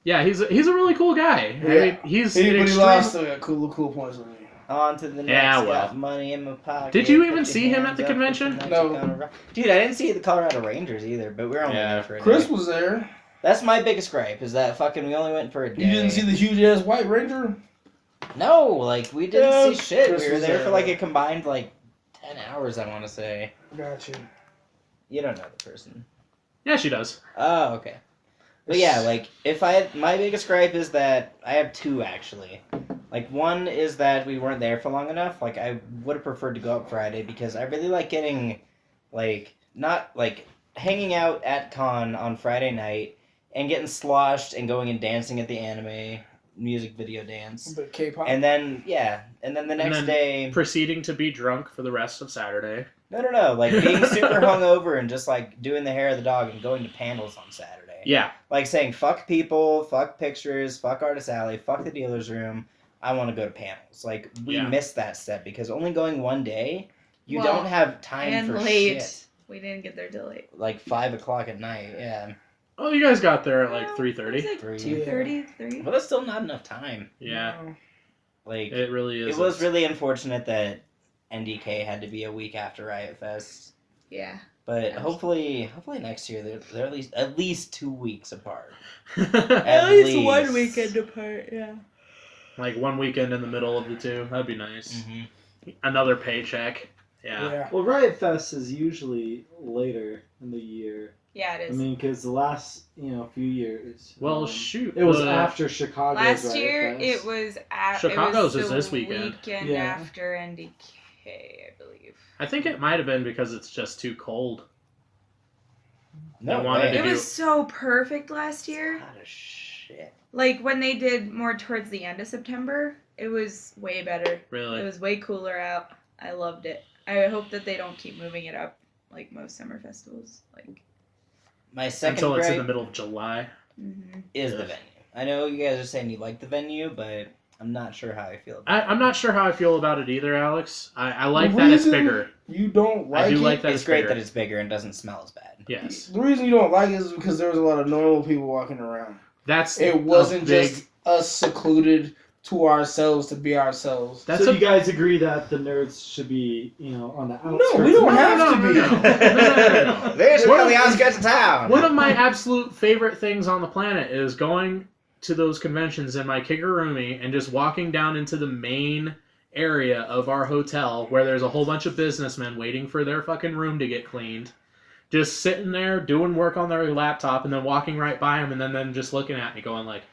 Yeah, he's a really cool guy. Yeah. I mean, he's But an he extreme- lost cool points with me. On to the next. Yeah, well. Got money in my pocket. Did you Put even your see him at hands the up, convention? put your No. magic on a rock. Dude, I didn't see the Colorado Rangers either, but we were only Yeah. there for a Chris day. was there. That's my biggest gripe, is that fucking we only went for a day. You didn't see the huge ass white ranger? No, like, we didn't Yeah, see shit. Chris We were was there there. for like a combined, like, 10 hours, I want to say. Gotcha. You don't know the person. Yeah, she does. Oh, okay. But yeah, like, if I had, my biggest gripe is that, I have two, actually. Like, one is that we weren't there for long enough. Like, I would have preferred to go up Friday, because I really like getting, like, not, like, hanging out at con on Friday night, and getting sloshed and going and dancing at the anime music video dance. But K-pop. And then, yeah, and then the next then day... Proceeding to be drunk for the rest of Saturday. No, like, being super hungover and just, like, doing the hair of the dog and going to panels on Saturday. Yeah. Like, saying, fuck people, fuck pictures, fuck Artist Alley, fuck the dealer's room, I want to go to panels. Like, we Yeah. missed that step, because only going one day, you Well, don't have time and for late. shit. We didn't get there till late. Like, 5 o'clock at night, yeah. Oh, you guys got there at like Well, 3:30. It was like 2:30, 3. But that's still not enough time. Yeah, Like, it really is. it was really unfortunate that NDK had to be a week after Riot Fest. Yeah. But Yeah. hopefully next year they're at least 2 weeks apart. At least one weekend apart, yeah. Like one weekend in the middle of the two. That'd be nice. Mm-hmm. Another paycheck. Yeah. Well, Riot Fest is usually later in the year. Yeah, it I is. mean, because the last few years. Well, shoot. It was after Chicago's Last Riot year, Fest. it was Chicago's it is was this the weekend. weekend Yeah. after NDK, I believe. I think it might have been because it's just too cold. No They wanted way. to It do- was so perfect last year. Hot as shit. Like when they did more towards the end of September, it was way better. Really? It was way cooler out. I loved it. I hope that they don't keep moving it up like most summer festivals. Like, My second Until it's in gripe the middle of July. is the Yeah. venue. I know you guys are saying you like the venue, but I'm not sure how I feel about I'm not sure how I feel about it either, Alex. I like The that it's reason bigger. You don't like I do it? like that It's it's great bigger. that it's bigger and doesn't smell as bad. Yes. The reason you don't like it is because there was a lot of normal people walking around. That's It a wasn't big, just us secluded to ourselves to be ourselves. That's so a you guys agree that the nerds should be, on the outskirts? No, we don't of- have to be. No. There's One on the of- outskirts of town. One of my absolute favorite things on the planet is going to those conventions in my kigurumi and just walking down into the main area of our hotel where there's a whole bunch of businessmen waiting for their fucking room to get cleaned. Just sitting there doing work on their laptop and then walking right by them and then them just looking at me going like,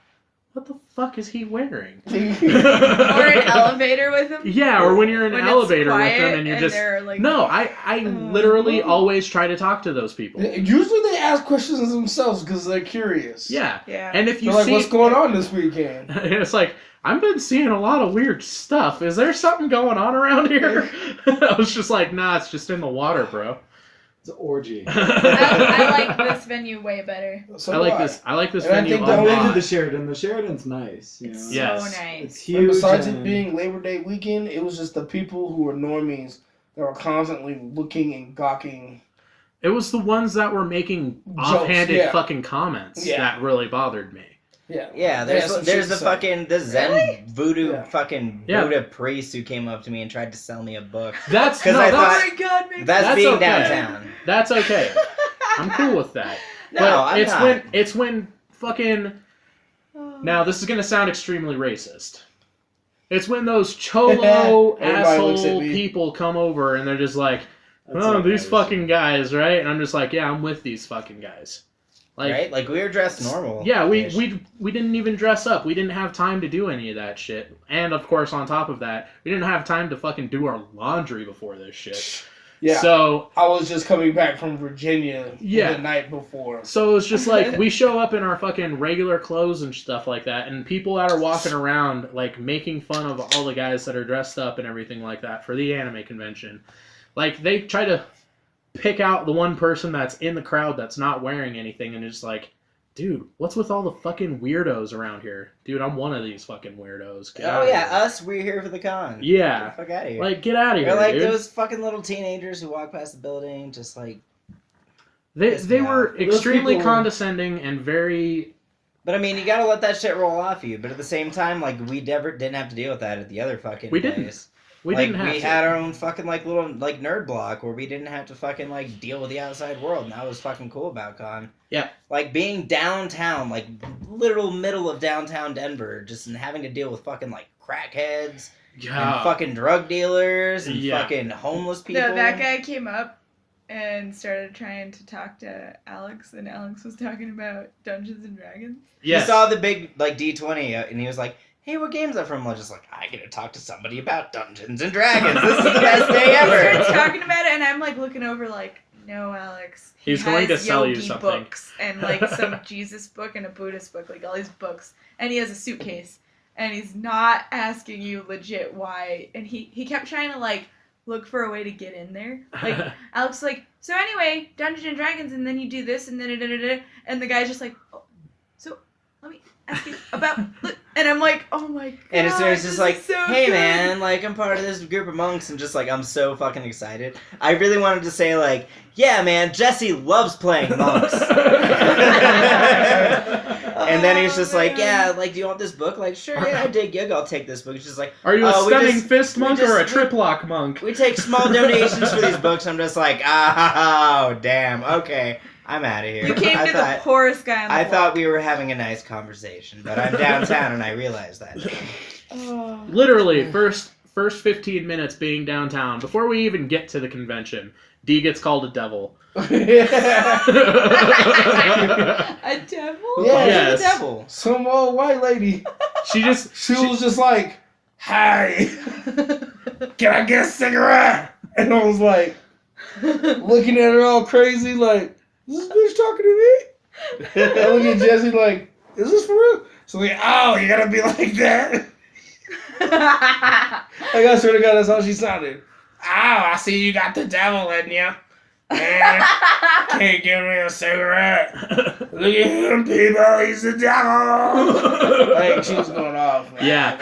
what the fuck is he wearing? Or an elevator with them. Yeah, or when you're in an When it's elevator with quiet them and you're just... they're like, No, I literally always try to talk to those people. Usually they ask questions themselves because they're curious. Yeah. Yeah. And if you They're like, see... what's going on this weekend? And it's like, I've been seeing a lot of weird stuff. Is there something going on around here? I was just like, nah, it's just in the water, bro. It's an orgy. I like this venue way better. So I like do this. I like this And I venue think a the I've been to lot. the Sheridan. The Sheridan's nice. It's Yes. so nice. It's And huge. besides it and- being Labor Day weekend, it was just the people who were normies that were constantly looking and gawking. It was the ones that were making Jokes, offhanded yeah. fucking comments Yeah. that really bothered me. Yeah. Yeah, They had there's some there's shit the to say. fucking the Zen Really? voodoo Yeah. fucking Yeah. Buddha priest who came up to me and tried to sell me a book. That's 'Cause no, I Oh that's, thought- my god, make That's That's being okay. downtown. that's okay. I'm cool with that. No, But I'm it's not. when fucking now this is gonna sound extremely racist. It's when those cholo Everybody looks at asshole me. people come over and they're just like, That's oh, not these nice. fucking guys, right? And I'm just like, yeah, I'm with these fucking guys. Like, Right? Like we were dressed normal. yeah, we didn't even dress up. We didn't have time to do any of that shit. And of course, on top of that, we didn't have time to fucking do our laundry before this shit. Yeah. So I was just coming back from Virginia Yeah. the night before. So it's just like we show up in our fucking regular clothes and stuff like that, and people that are walking around like making fun of all the guys that are dressed up and everything like that for the anime convention. Like they try to pick out the one person that's in the crowd that's not wearing anything, and it's like, dude, what's with all the fucking weirdos around here? Dude, I'm one of these fucking weirdos. Get Oh outta yeah, here. us. We're here for the con. Yeah. Get the fuck out of here. Like get out of here, They're like dude. those fucking little teenagers who walk past the building, just like. They piss me were off. extremely people- condescending and very. But I mean, you gotta let that shit roll off you. But at the same time, like we never didn't have to deal with that at the other fucking. We didn't. place. We like, didn't have we to. had our own fucking like little like nerd block where we didn't have to fucking like deal with the outside world, and that was fucking cool about con. Yeah. Like being downtown, like literal middle of downtown Denver, just and having to deal with fucking like crackheads Yeah. and fucking drug dealers and Yeah. fucking homeless people. No, that guy came up and started trying to talk to Alex, and Alex was talking about Dungeons and Dragons. Yes. He saw the big like D20 and he was like, "Hey, what game's that from?" I was just like, "I get to talk to somebody about Dungeons and Dragons. This is the best day He starts ever." talking about it, and I'm like looking over, like, no, Alex. He He's going to has sell you yogi something. books and like some Jesus book and a Buddhist book, like all these books, and he has a suitcase, and he's not asking you legit why. And he kept trying to like look for a way to get in there. Like Alex, was like, so anyway, Dungeons and Dragons, and then you do this, and then and the guy's just like, oh, so let me ask you about. And I'm like, oh my god. And it's this just is like, so "Hey good." man, like I'm part of this group of monks," and just like I'm so fucking excited. I really wanted to say like, "Yeah, man, Jesse loves playing monks." And then he's just like, man. "Yeah, like, do you want this book?" Like, "Sure, yeah, I dig Yug, I'll take this book." It's just like, Are you a "Oh, we stunning just- fist we monk just- or a we- triplock monk? we take small donations for these books." I'm just like, "Oh, damn, okay, I'm out of here." You came I to thought, the poorest guy on the I block. thought we were having a nice conversation, but I'm downtown and I realized that. Oh. Literally, first first 15 minutes being downtown, before we even get to the convention, D gets called a devil. A devil? Yeah. Yes. The devil. Some old white lady. She Was just like, "Hi, can I get a cigarette?" And I was like, looking at her all crazy, like, "Is this bitch talking to me?" I look at Jesse like, "Is this for real?" So like, "Oh, you gotta be like that." Like, I swear to God, that's how she sounded. "Oh, I see you got the devil in you. Man, can't give me a cigarette. Look at him, people, he's the devil." Like, she was going off, man. Yeah.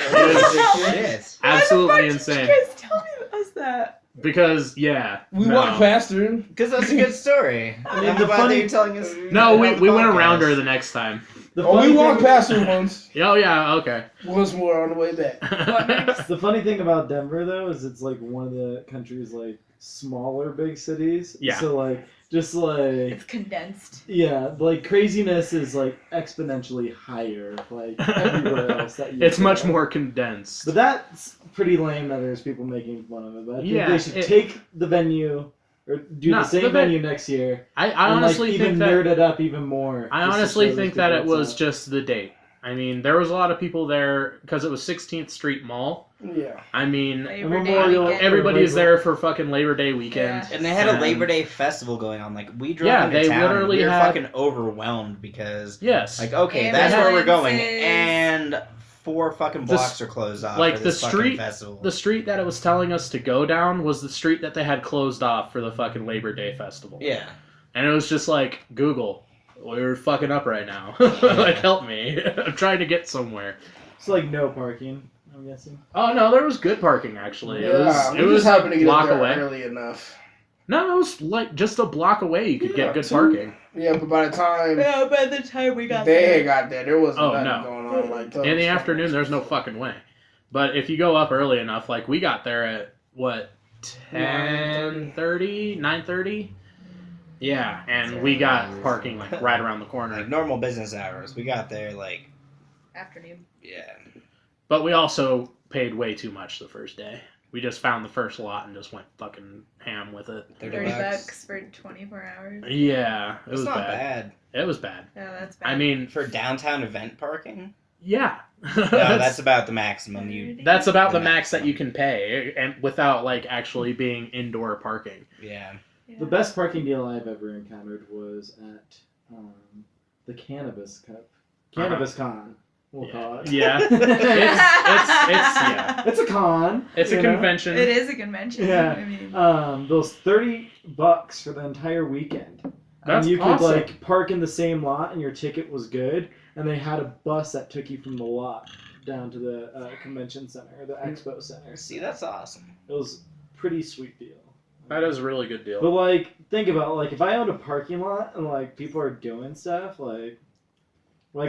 Shit. Absolutely Why insane. the fuck did you guys tell us that? Because, yeah. We no. walked past her. Because that's a good story. I mean, I'm the glad funny- that you're telling us. No, on we the went podcast. around her the next time. The Oh, we funny walked thing- past her once. Oh, yeah, okay. Once more on the way back. What next? The funny thing about Denver, though, is it's like one of the country's like smaller big cities. Yeah. So like, just like, It's condensed. yeah, like craziness is like exponentially higher, like everywhere else. That you It's go. much more condensed. But that's pretty lame that there's people making fun of it. But I think Yeah, they should it- take the venue or do No, the same the ven- venue next year. I and honestly like, think even that... nerd it up even more. I just to honestly show think those that people it it's was not- just the date. I mean, there was a lot of people there because it was 16th Street Mall. Yeah. I mean, Labor Day Memorial- weekend. everybody's there for fucking Labor Day weekend. Yeah. And they had a Labor Day festival going on. Like, we drove Yeah, into they town literally and we were had- fucking overwhelmed because, Yes. like, okay, that's where we're going. Ambulances. And 4 fucking The blocks are closed off like, for this the fucking street- festival. The street that it was telling us to go down was the street that they had closed off for the fucking Labor Day festival. Yeah. And it was just like, Google, we're fucking up right now. Like, help me. I'm trying to get somewhere. It's like no parking, I'm guessing. Oh, no, there was good parking, actually. It was, we it was just happened to a get block there away. early enough. No, it was like just a block away you could Yeah, get good two- parking. Yeah, but by the time Yeah, by the time we got they there. had got there wasn't Oh, nothing no. going on like that. In the afternoon, there's no fucking way. But if you go up early enough, like we got there at, what, 10:30, 9:30? Yeah, and we got parking like right around the Like, corner. normal business hours. We got there, like, Afternoon. yeah. But we also paid way too much the first day. We just found the first lot and just went fucking ham with it. 30 bucks for 24 hours. Yeah, it It's was not bad. bad. It was bad. Oh, that's bad. I mean, For downtown event parking? yeah. No, that's about the maximum you... That's about the max that you can pay, and without like actually being indoor parking. Yeah. Yeah. The best parking deal I've ever encountered was at the Cannabis Cup. Cannabis Con, we'll call it. Yeah, yeah. It's a con. It's a you know? convention. It is a convention. Yeah. I mean, Those $30 for the entire weekend. That's and you could awesome. like park in the same lot, and your ticket was good. And they had a bus that took you from the lot down to the convention center, the expo center. See, that's awesome. It was a pretty sweet deal. That is a really good deal. But like, think about like if I owned a parking lot and like people are doing stuff like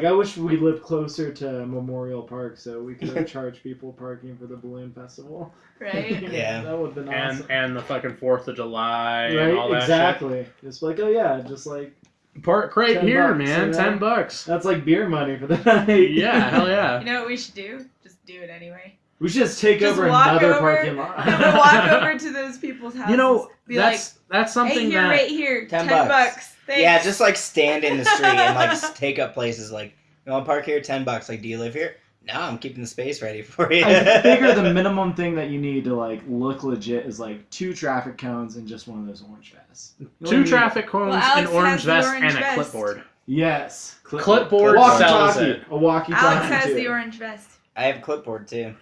I wish we lived closer to Memorial Park so we could charge people parking for the balloon festival. right? Yeah. That would have been awesome. And the fucking 4th of July and Right, all that exactly. Just like, oh yeah, just like shit. Park right $10, here, man. you know? $10. that's like beer money for the night. Yeah, hell yeah. You know what we should do? Just do it anyway. We should just take Just over walk another over, parking lot. And we'll walk over to those people's houses. You know, be that's like, something hey, here, that right here, 10 $10. bucks. Thanks. Yeah, just like stand in the street and like take up places. Like, you want to park here? $10. Like, do you live here? No, I'm keeping the space ready for you. I figure the minimum thing that you need to like look legit is like 2 traffic cones and just one of those orange vests. You only 2 need- traffic cones, Well, an Alex orange has the vest, orange and a vest. clipboard. Yes. Clipboard Walkie-talkie. sells it. A walkie-talkie. Alex has too. the orange vest. I have a clipboard too.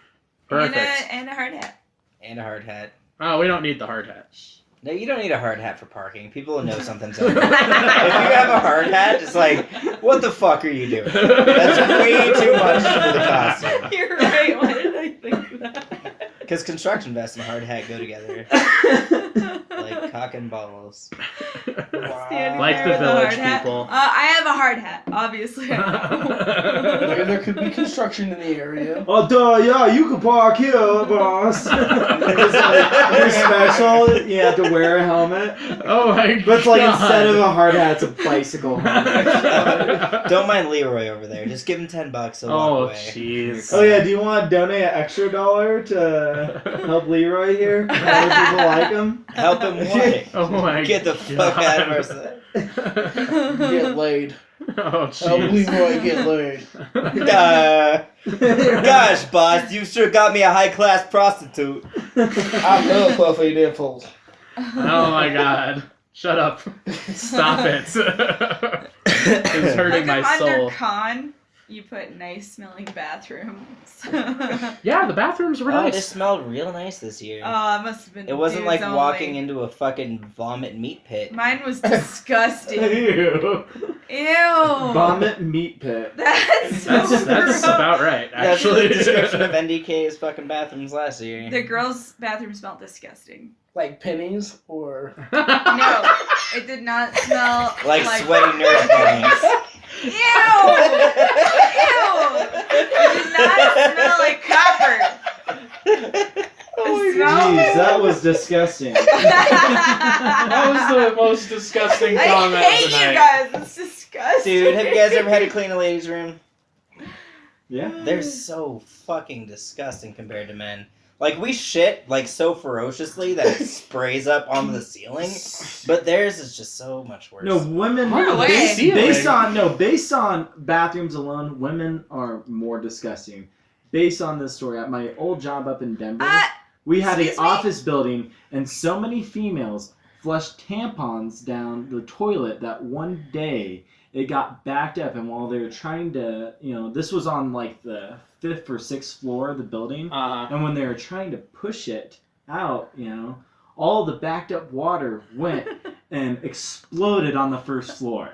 Perfect. And a hard hat. And a hard hat. Oh, we don't need the hard hat. No, you don't need a hard hat for parking. People will know something's up. If you have a hard hat, it's like, what the fuck are you doing? That's way too much for the costume. You're right. Why did I think that? Because construction vest and hard hat go together. Like, Cock and balls. Standing Like there the with a village hard hat. people. I have a hard hat, obviously. I know. There could be construction in the area. Oh, duh, yeah, you can park here, boss. It's like, you're special, you have to wear a helmet. Oh my god. But it's like instead of a hard hat, it's a bicycle helmet. Don't mind Leroy over there. Just give him $10. He'll walk Oh away. jeez. Oh yeah, do you want to donate an extra $1 to help Leroy here? Other people like him? Help him what? Oh my Get the fuck out of our set. Get laid. Oh Help jeez. Leroy get laid. Gosh, boss, you sure got me a high-class prostitute. I love puffy nipples. Oh my god. Shut up. Stop it. It's hurting Like my under soul. con, you put nice smelling bathrooms. Yeah, the bathrooms were Oh, nice. they smelled real nice this year. Oh, it must have been. It wasn't dudes like only. walking into a fucking vomit meat pit. Mine was disgusting. Ew. Ew. Vomit meat pit. That's so That's gross. about right, That's the actually. description of NDK's fucking bathrooms last year. The girls' bathroom smelled disgusting. Like pennies or No, it did not smell Like sweaty nerd pennies. Ew! Ew! It did not smell like copper. Oh It smelled- Jeez, that was disgusting. That was the most disgusting I comment hate of the you night. guys. It's disgusting. Dude, have you guys ever had to clean a ladies' room? Yeah. They're so fucking disgusting compared to men. Like, we shit, like, so ferociously that it sprays up onto the ceiling, but theirs is just so much worse. No, women. No way. Based on bathrooms alone, women are more disgusting. Based on this story, at my old job up in Denver, we had an excuse me? office building, and so many females flushed tampons down the toilet that one day it got backed up, and while they were trying to, this was on like the 5th or 6th floor of the building, and when they were trying to push it out, all the backed up water went and exploded on the 1st floor.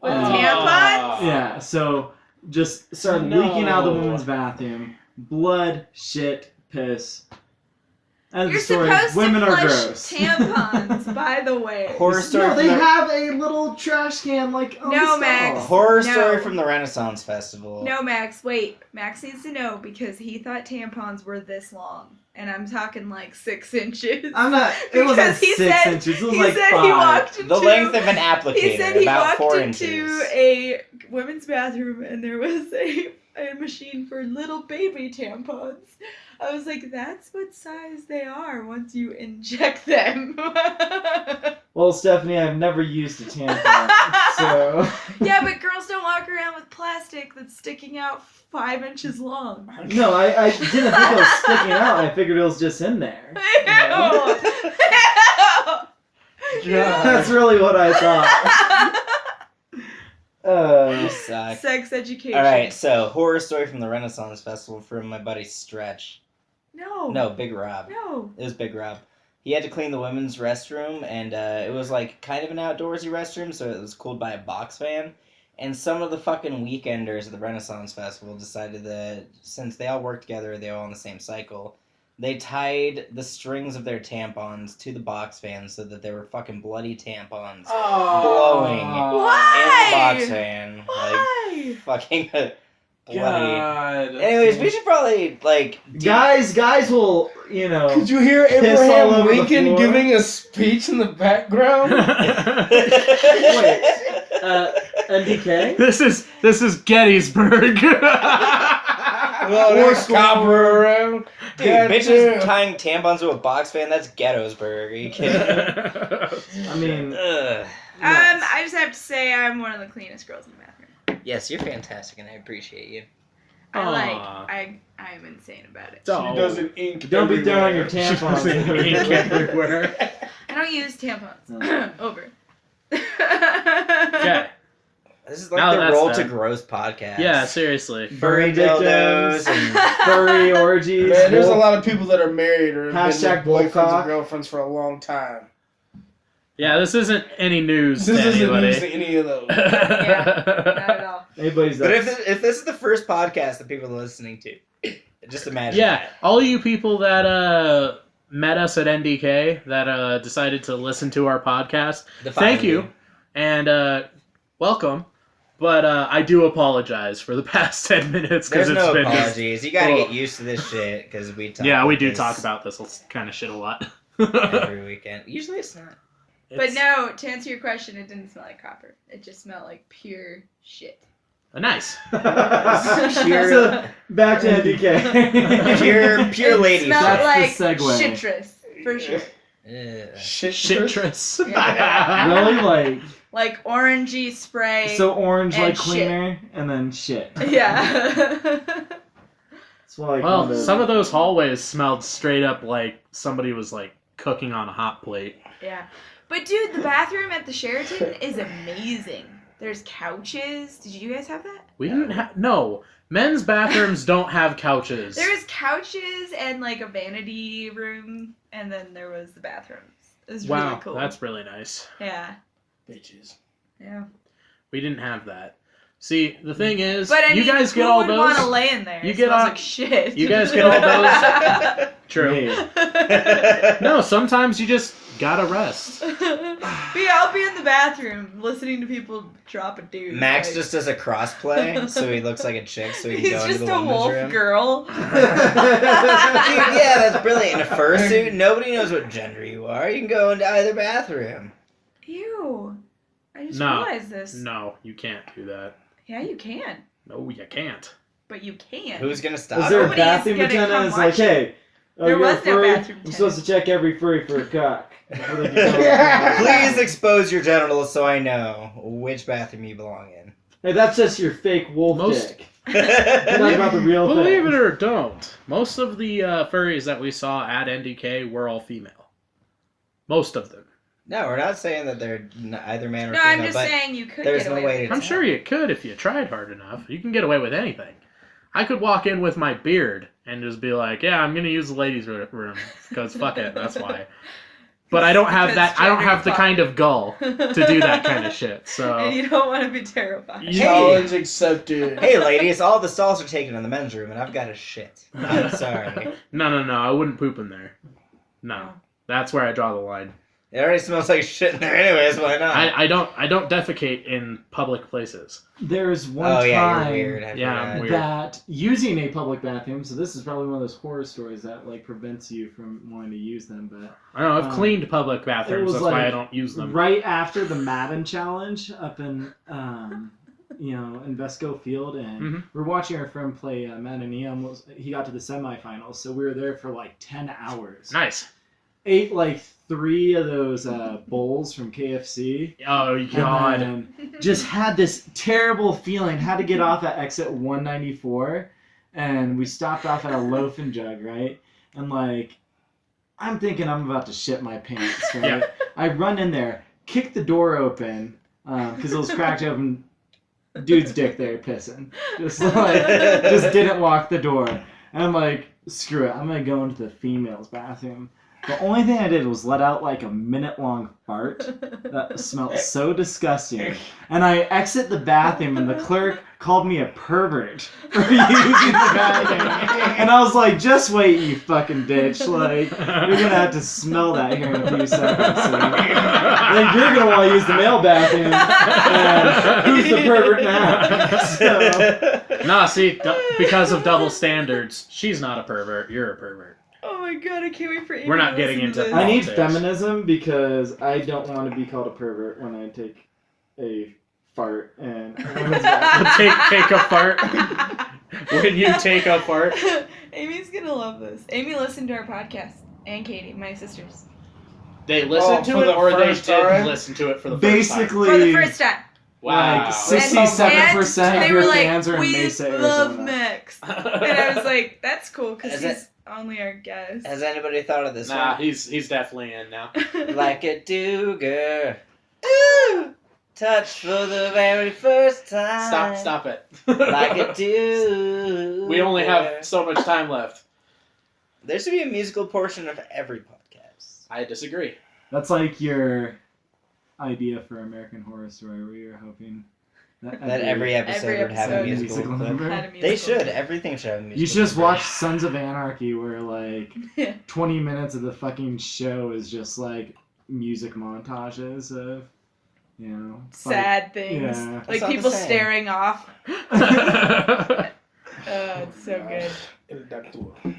With Oh. tampons? Yeah, so just started leaking out of the women's bathroom. Blood, shit, piss. End of You're the story. supposed Women to are flush gross. tampons, by the way. Horror story No, from they the... have a little trash can like on No, the stall. Max. Horror No. story from the Renaissance Festival. No, Max, wait. Max needs to know because he thought tampons were this long. And I'm talking like 6 inches. I'm not. It wasn't Because he 6 said- inches. It was He like said 5. he walked into The length of an applicator, He said he about walked 4 into inches. a women's bathroom and there was a machine for little baby tampons. I was like, that's what size they are once you inject them. Well, Stephanie, I've never used a tampon, so. Yeah, but girls don't walk around with plastic that's sticking out 5 inches long. No, I didn't think it was sticking out. I figured it was just in there. Ew. That's really what I thought. You suck. Sex education. Alright, so, horror story from the Renaissance Festival from my buddy Stretch. No. No, Big Rob. No. It was Big Rob. He had to clean the women's restroom, and it was like kind of an outdoorsy restroom, so it was cooled by a box fan. And some of the fucking weekenders at the Renaissance Festival decided that since they all worked together, they were all on the same cycle, they tied the strings of their tampons to the box fan so that they were fucking bloody tampons blowing Why? in the box fan. Why? Like, fucking bloody. God. Anyways, we should probably, like... Guys will, Could you hear Piss all Abraham over the Lincoln floor. giving a speech in the background? Wait, NDK? This is Gettysburg. Well, there's copper around. Dude, God bitches damn. tying tampons to a box fan, that's Gettysburg. Are you kidding? I mean, Ugh. I just have to say I'm one of the cleanest girls in the bathroom. Yes, you're fantastic, and I appreciate you. I'm insane about it. She doesn't ink don't be throwing your everywhere. tampons everywhere. I don't use tampons. No. Over. Okay. This is Now like the that's Roll done. to Gross podcast. Yeah, seriously. Furry Burn dildos victims. and... furry orgies. Man, there's a wolf- lot of people that are married or have Hashtag been with boyfriends bullcock. and girlfriends for a long time. Yeah, this isn't any news This to isn't anybody. news to any of those. Yeah, not at all. Anybody's But that. if this is the first podcast that people are listening to, just imagine Yeah, that. all you people that met us at NDK that decided to listen to our podcast, The thank five you, of and welcome. But I do apologize for the past 10 minutes because There's it's no been apologies. You gotta Well, get used to this shit because we talk. yeah, we about do this talk about this kind of shit a lot. every weekend. Usually it's not. But no, to answer your question, it didn't smell like copper. It just smelled like pure shit. Nice. Pure- So, back to NDK. Pure It lady. smelled That's like the segue. citrus, for sure. Ugh. Citrus. Really, Like orangey spray. so orange And like shit. cleaner, and then shit. Yeah. It's like Well, one of some of those hallways smelled straight up like somebody was like cooking on a hot plate. Yeah. But dude, the bathroom at the Sheraton is amazing. There's couches. Did you guys have that? We didn't have no men's bathrooms don't have couches. There was couches and like a vanity room, and then there was the bathrooms. It was Wow, really cool. that's really nice. Yeah. Bitches. Yeah. We didn't have that. See, the thing is, But I you mean, guys who get all would want to those. lay in there? You It get smells all- like shit. You guys get all those. True. Hey, No, sometimes you just gotta rest. But yeah, I'll be in the bathroom listening to people drop a dude. Max like- just does a crossplay, so he looks like a chick, so he can He's go into just the a women's wolf room. girl. Dude, yeah, that's brilliant. In a fursuit, nobody knows what gender you are. You can go into either bathroom. Ew. I just No. realized this. No, you can't do that. Yeah, you can. No, you can't. But you can. Who's gonna is stop? there a Nobody's bathroom gonna attendant come that's like, watch you. hey, There you're was a no furry? bathroom I'm supposed to check every furry for a cock. before they can go Yeah. in. Please expose your genitals so I know which bathroom you belong in. Hey, that's just your fake wolf Most- dick. Not about the real Believe thing. it or don't, most of the furries that we saw at NDK were all female. Most of them. No, we're not saying that they're either man or No, female, I'm just but saying you could there's get no away way with to it. I'm sure you could if you tried hard enough. You can get away with anything. I could walk in with my beard and just be like, "Yeah, I'm gonna use the ladies' room because fuck it, that's why." But I don't have Because that. I don't gender have the fuck. kind of gull to do that kind of shit. And So you don't want to be terrified. You- Challenge accepted. hey, ladies, all the stalls are taken in the men's room, and I've got a shit. I'm sorry. no, I wouldn't poop in there. No, that's where I draw the line. It already smells like shit in there, anyways. Why not? I don't defecate in public places. There's one oh yeah, time you're weird. I Yeah, I'm forgot. weird. that using a public bathroom, so this is probably one of those horror stories that like prevents you from wanting to use them, but I don't know. I've Um, cleaned public it bathrooms. was That's why I like don't use them. right after the Madden challenge up in in Vesco Field, and Mhm. we're watching our friend play Madden. He got to the semifinals, so we were there for like 10 hours. Nice. Ate like 3 of those bowls from KFC. Oh God. And then just had this terrible feeling. Had to get off at exit 194, and we stopped off at a loaf and jug, right? And like, I'm thinking I'm about to shit my pants, right? Yeah. I run in there, kick the door open, because it was cracked open. Dude's dick there pissing. Just didn't lock the door. And I'm like, screw it, I'm gonna go into the female's bathroom. The only thing I did was let out like a minute-long fart that smelled so disgusting. And I exit the bathroom, and the clerk called me a pervert for using the bathroom. And I was like, just wait, you fucking bitch. Like, you're gonna have to smell that here in a few seconds. So, like, you're gonna want to use the male bathroom. And who's the pervert now? So, Nah, see, because of double standards, she's not a pervert. You're a pervert. Oh my god, I can't wait for Amy We're not to getting listen to into this. I need Politics. feminism because I don't want to be called a pervert when I take a fart and a women's bathroom. Take a fart. When you take a fart. Amy's gonna love this. Amy listened to our podcast, and Katie, my sisters, They listened to for it, the or they first didn't time? listen to it for the first time. Basically, for the first time. Wow. like 67% And of they your were like, fans are in "We Mesa, love Arizona. Max," and I was like, "That's cool because Is he's only our guest." Has anybody thought of this Nah, one? he's definitely in now. Like a do-girl. Ooh! Touch for the very first time. Stop it. Like a do. We only have so much time left. There should be a musical portion of every podcast. I disagree. That's like your idea for American Horror Story, where you're hoping That every episode would have a episode. musical clip. Had a They musical. should. Everything should have a musical You should just clip. watch Sons of Anarchy, where like 20 minutes of the fucking show is just like music montages of, you know, Sad things. Yeah. Like It's not people the same. staring off. It's so good.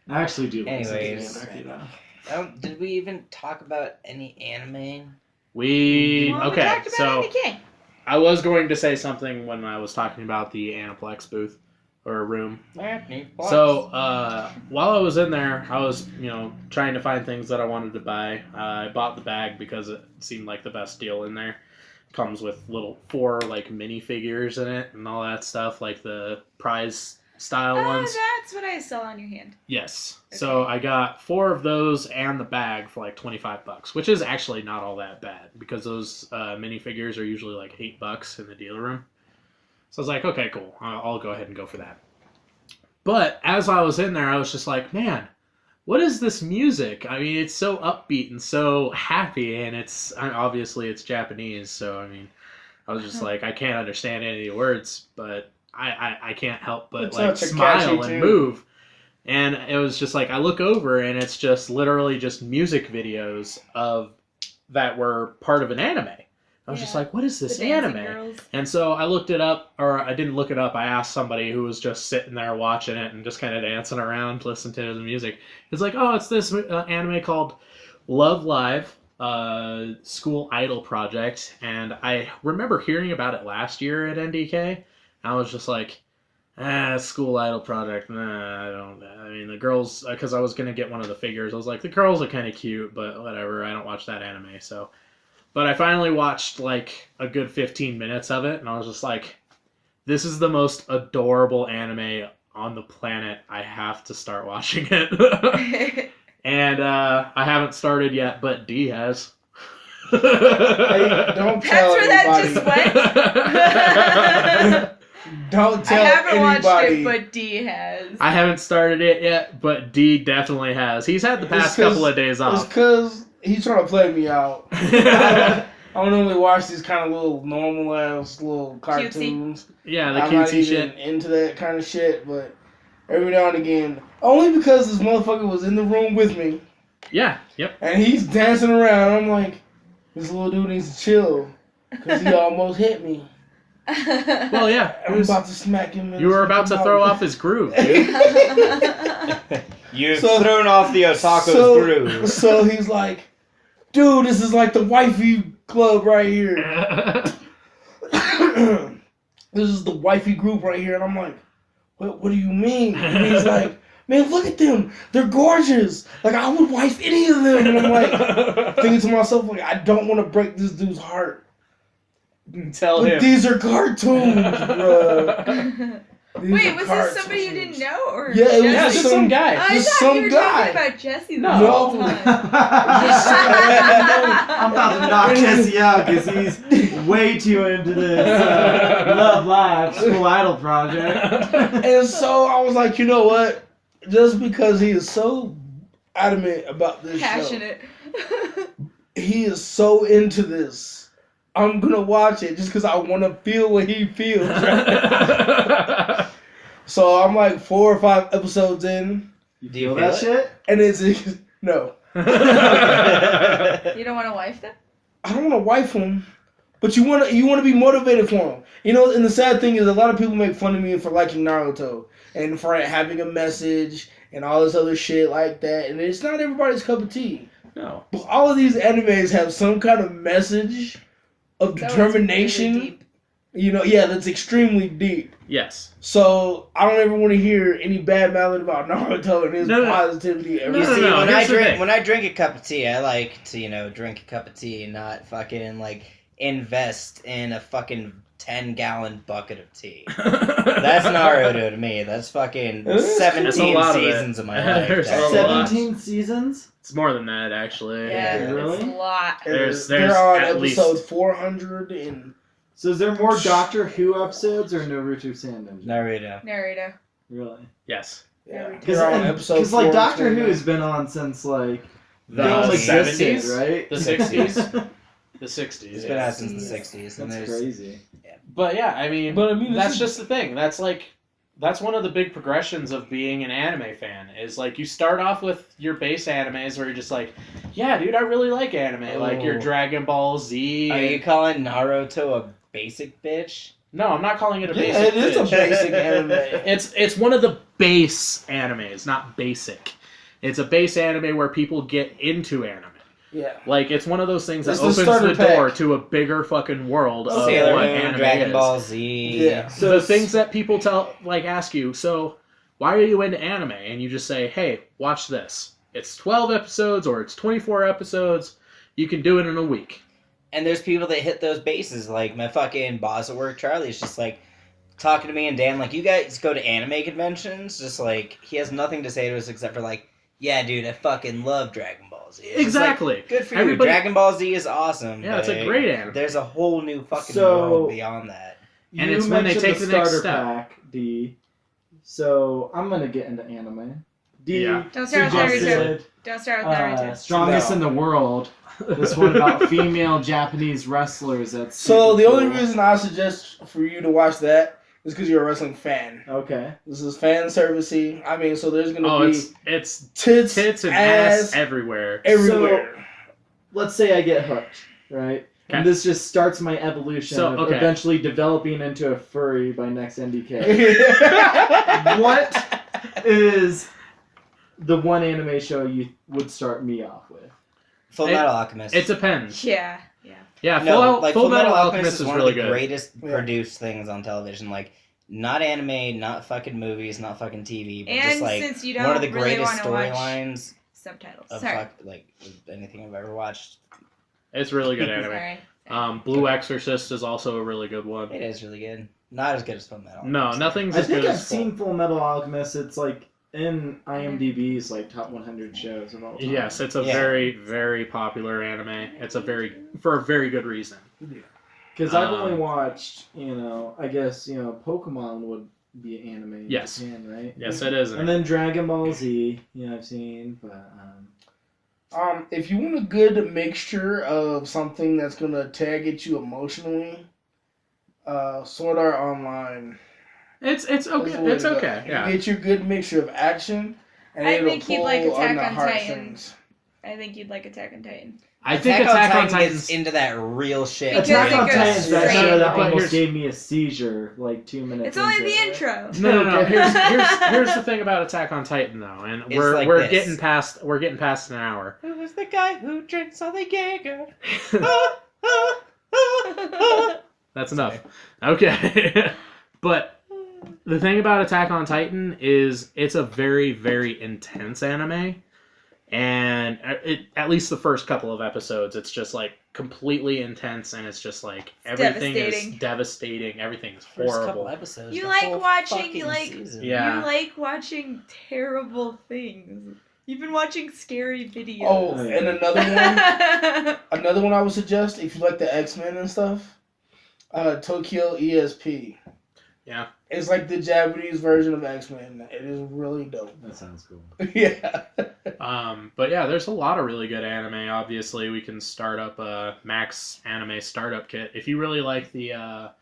I actually do. Like Sons of Anyways. Anarchy, though. Did we even talk about any anime? Well, we talked about so NDK. I was going to say something when I was talking about the Aniplex booth or room. So while I was in there, I was trying to find things that I wanted to buy. I bought the bag because it seemed like the best deal in there. Comes with 4 like minifigures in it and all that stuff, like the prize style ones. That's what I saw on your hand. Yes. Okay. So I got 4 of those and the bag for like $25, which is actually not all that bad because those minifigures are usually like $8 in the dealer room. So I was like, okay, cool. I'll go ahead and go for that. But as I was in there, I was just like, man, what is this music? I mean, it's so upbeat and so happy, and obviously it's Japanese, so I mean, I was just like, I can't understand any of the words, but I can't help but It's like such a smile catchy and tune. move. And it was just like, I look over and it's just literally just music videos that were part of an anime. I was just Yeah. like, what is this The dancing anime? girls. And so I looked it up, or I didn't look it up. I asked somebody who was just sitting there watching it and just kind of dancing around, listening to the music. It's like, oh, it's this anime called Love Live, School Idol Project. And I remember hearing about it last year at NDK. I was just like, School Idol Project. Nah, I don't. I mean, the girls, because I was going to get one of the figures. I was like, the girls are kind of cute, but whatever. I don't watch that anime, so. But I finally watched like a good 15 minutes of it, and I was just like, this is the most adorable anime on the planet. I have to start watching it. And I haven't started yet, but D has. Hey, don't tell That's where that anybody. just went. Don't tell I haven't anybody. watched it, but D has. I haven't started it yet, but D definitely has. He's had the past couple of days It's off. because he's trying to play me out. I don't normally watch these kind of little normal ass little cartoons. Yeah, the I'm not cutesy even shit. into that kind of shit, but every now and again, only because this motherfucker was in the room with me Yeah, yep. and he's dancing around. I'm like, this little dude needs to chill because he almost hit me. Well, yeah. I'm about to smack him. You were about to throw off his groove, dude. You've So- thrown off the otaku's groove. So he's like, dude, this is like the wifey club right here. This is the wifey group right here. And I'm like, what do you mean? And he's like, man, look at them. They're gorgeous. Like, I would wife any of them. And I'm like, thinking to myself, like, I don't want to break this dude's heart. Tell But him. these are cartoons, bruh. These Wait, are was this cartoons. somebody you didn't know? Or Yeah, it was Yeah, just just some guy. I just thought some you were guy. talking about Jesse the No. whole time. I'm about to knock Jesse out because he's way too into this Love Live School Idol project. And so I was like, you know what? Just because he is so adamant about this Passionate. show, he is so into this. I'm gonna watch it just because I want to feel what he feels. So I'm like 4 or 5 episodes in, You Do you feel feel that it? shit? and it's no. You don't want to wife them? I don't want to wife him, but you want to be motivated for him. You know, and the sad thing is, a lot of people make fun of me for liking Naruto and for having a message and all this other shit like that. And it's not everybody's cup of tea. No. But all of these animes have some kind of message of That was determination. really deep. You know, yeah, that's extremely deep. Yes. So I don't ever want to hear any bad mouthing about Naruto and his No. positivity. You No, see, no, when here's the thing. I drink a cup of tea, I like to, drink a cup of tea and not fucking, invest in a fucking 10-gallon bucket of tea. That's Naruto to me. That's fucking That's a 17 lot of it. seasons of my life. There's a That's lot. 17 seasons? It's more than that, actually. Yeah, Really? it's a lot. There's They're on at episode least- 400 and So is there more Doctor Who episodes or Naruto Sandin? Naruto. Naruto. Really? Yes. yeah, Because they're on episode Doctor Who 400. has been on since The film existed, 70s? right? The 60s. The 60s. It's been out since the 60s. And That's there's, crazy. yeah, But yeah, I mean, that's this just the thing. That's one of the big progressions of being an anime fan. Is like you start off with your base animes where you're just like, yeah, dude, I really like anime. Like your Dragon Ball Z. Are you calling Naruto a basic bitch? No, I'm not calling it a basic. Yeah, it is a bitch. basic anime. It's one of the base animes, not basic. It's a base anime where people get into anime. Yeah. Like, it's one of those things that It's the opens starter the door pack. to a bigger fucking world of Sailor what Moon, anime Dragon is. Ball Z. Yeah. So the things that people ask you, so why are you into anime? And you just say, hey, watch this. It's 12 episodes or it's 24 episodes. You can do it in a week. And there's people that hit those bases, like my fucking boss at work, Charlie, is just like talking to me and Dan, like, you guys go to anime conventions? Just like, he has nothing to say to us except for like, yeah, dude, I fucking love Dragon Ball Z. It's Exactly. Like, good for Everybody- you. Dragon Ball Z is awesome. Yeah, it's a but great anime. There's a whole new fucking So- world beyond that. And You it's when they mentioned take the next starter step. pack, D. So I'm gonna get into anime. D Yeah. Don't start with suggested Don't start with Naruto. strongest No. in the world. This one about female Japanese wrestlers. That's So the super only cool. reason I suggest for you to watch that is because you're a wrestling fan. Okay. This is fan servicey. I mean, so there's gonna Oh, be it's tits, tits and ass everywhere. everywhere. Let's say I get hooked, right? Okay. And this just starts my evolution So, of okay. eventually developing into a furry by next NDK. What is the one anime show you would start me off with? Full It- Metal Alchemist. It depends. Yeah. Yeah, No, Full Metal Alchemist is one really of the good. greatest Yeah. produced things on television. Like, not anime, not fucking movies, not fucking TV, but And just like since you don't one of the really greatest want to watch storylines subtitles. of Sorry. like anything I've ever watched. It's really good anime. Sorry. Blue Exorcist is also a really good one. It is really good. Not as good as Full Metal. No, nothing's I as think good I've as Full. seen Full Metal Alchemist. It's like in IMDb's like top 100 shows of all time. Yes, it's a Yeah. very, very popular anime. It's for a very good reason. Because I've only watched, I guess, Pokemon would be an anime Yes. in Japan, right? Yes, it is. And then Dragon Ball Z, I've seen, but If you want a good mixture of something that's gonna tag at you emotionally, Sword Art Online. It's okay. is the way It's to go. okay. Yeah. You get your good mixture of action, and I it'll think you'd pull like Attack on the on heartstrings. I think you'd like Attack on Titan. I think Attack on Titan's gets into that real shit. Because Attack it on goes Titan's that straight. show that But almost here's- gave me a seizure like 2 minutes It's only into the it. intro. No. Okay. Here's the thing about Attack on Titan though, and It's we're like we're this. getting past an hour. Who was the guy who drinks all the Jaeger? That's enough. Okay. But the thing about Attack on Titan is it's a very, very intense anime. And at least the first couple of episodes, it's just like completely intense, and it's just like everything devastating. is devastating. Everything's First couple horrible. episodes. You the like whole watching, fucking like- season. Yeah. You like watching terrible things. You've been watching scary videos. Oh, Oh, yeah. and another one I would suggest if you like the X-Men and stuff, Tokyo ESP. Yeah. It's like the Japanese version of X-Men. It is really dope. That sounds cool. Yeah. But yeah, there's a lot of really good anime. Obviously, we can start up a Max Anime Startup Kit. If you really like the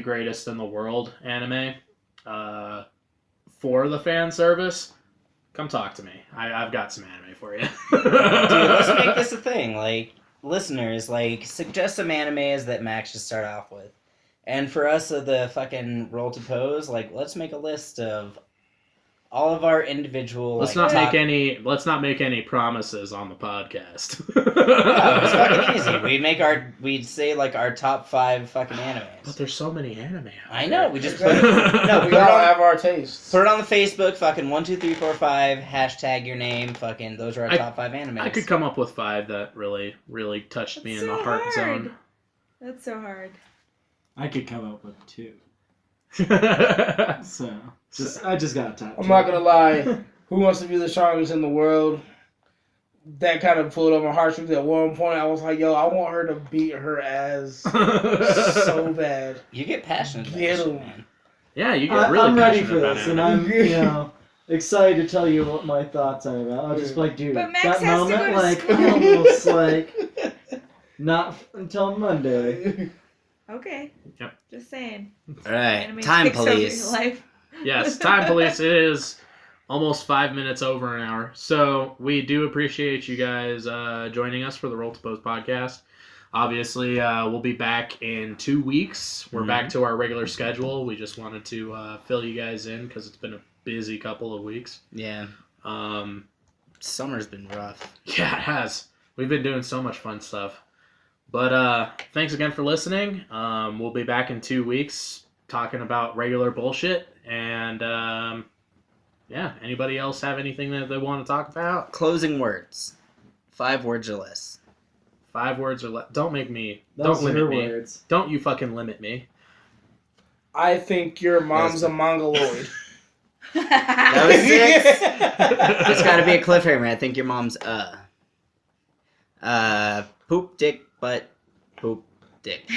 greatest in the world anime for the fan service, come talk to me. I've got some anime for you. Dude, let's make this a thing. Like, listeners, like, suggest some animes that Max should start off with. And for us of the fucking Roll2Pose, like, let's make a list of all of our individual. Let's like, not top... make any promises on the podcast. No, it's fucking easy. We'd say like our top 5 fucking But animes. there's so many anime out I there. know. We just put it. No, We all have our tastes. Put it on the Facebook. Fucking 1, 2, 3, 4, 5. Hashtag your name. Fucking those are our top 5 animes. I could come up with 5 that really, really touched me in the heart zone. That's so hard. I could come up with 2. Yeah, So, I just got top 2. I'm not gonna lie. Who Wants to Be the Strongest in the World? That kind of pulled on my heartstrings. At one point, I was like, "Yo, I want her to beat her ass so bad." You get passionate about Get this shit, 'em. man. yeah, you get really I'm ready passionate for about this, anime. and I'm, excited to tell you what my thoughts are about. I'll just be like, dude, But Max that has to moment, go to like, school. almost like, not until Monday. Okay. Yep. Just saying. All right, Anime time takes over your police. life. Yes, time police. It is almost 5 minutes over an hour. So we do appreciate you guys joining us for the Roll2Pose podcast. Obviously, we'll be back in 2 weeks. We're back to our regular schedule. We just wanted to fill you guys in because it's been a busy couple of weeks. Yeah. Summer's been rough. Yeah, it has. We've been doing so much fun stuff. But thanks again for listening. We'll be back in 2 weeks talking about regular bullshit. And yeah, anybody else have anything that they want to talk about? Closing words. 5 words or less. 5 words or less. Don't make me. Those Don't are your limit me. words. Don't you fucking limit me. I think your mom's a mongoloid. That was 6. There's got to be a cliffhanger. I think your mom's poop, dick, butt, poop, dick.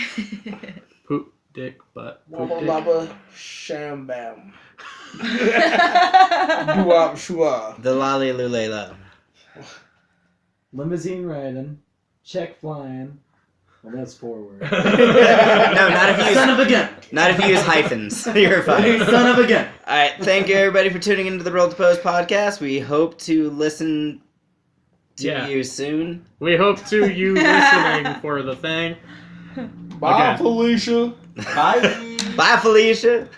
Poop, dick, butt. Poop, Wabba dick. labba sham bam. Doo-wop shoo-wah. The lolly lulela. Limousine riding, check flying. Well, that's 4 words. No, not if you use, Son of a gun! not if you use hyphens. You're fine. Son of a gun! All right, thank you everybody for tuning into the Roll2Pose podcast. We hope to listen to you soon. We hope to you listening for the thing. Bye, Okay. Felicia. Bye! Bye, Felicia.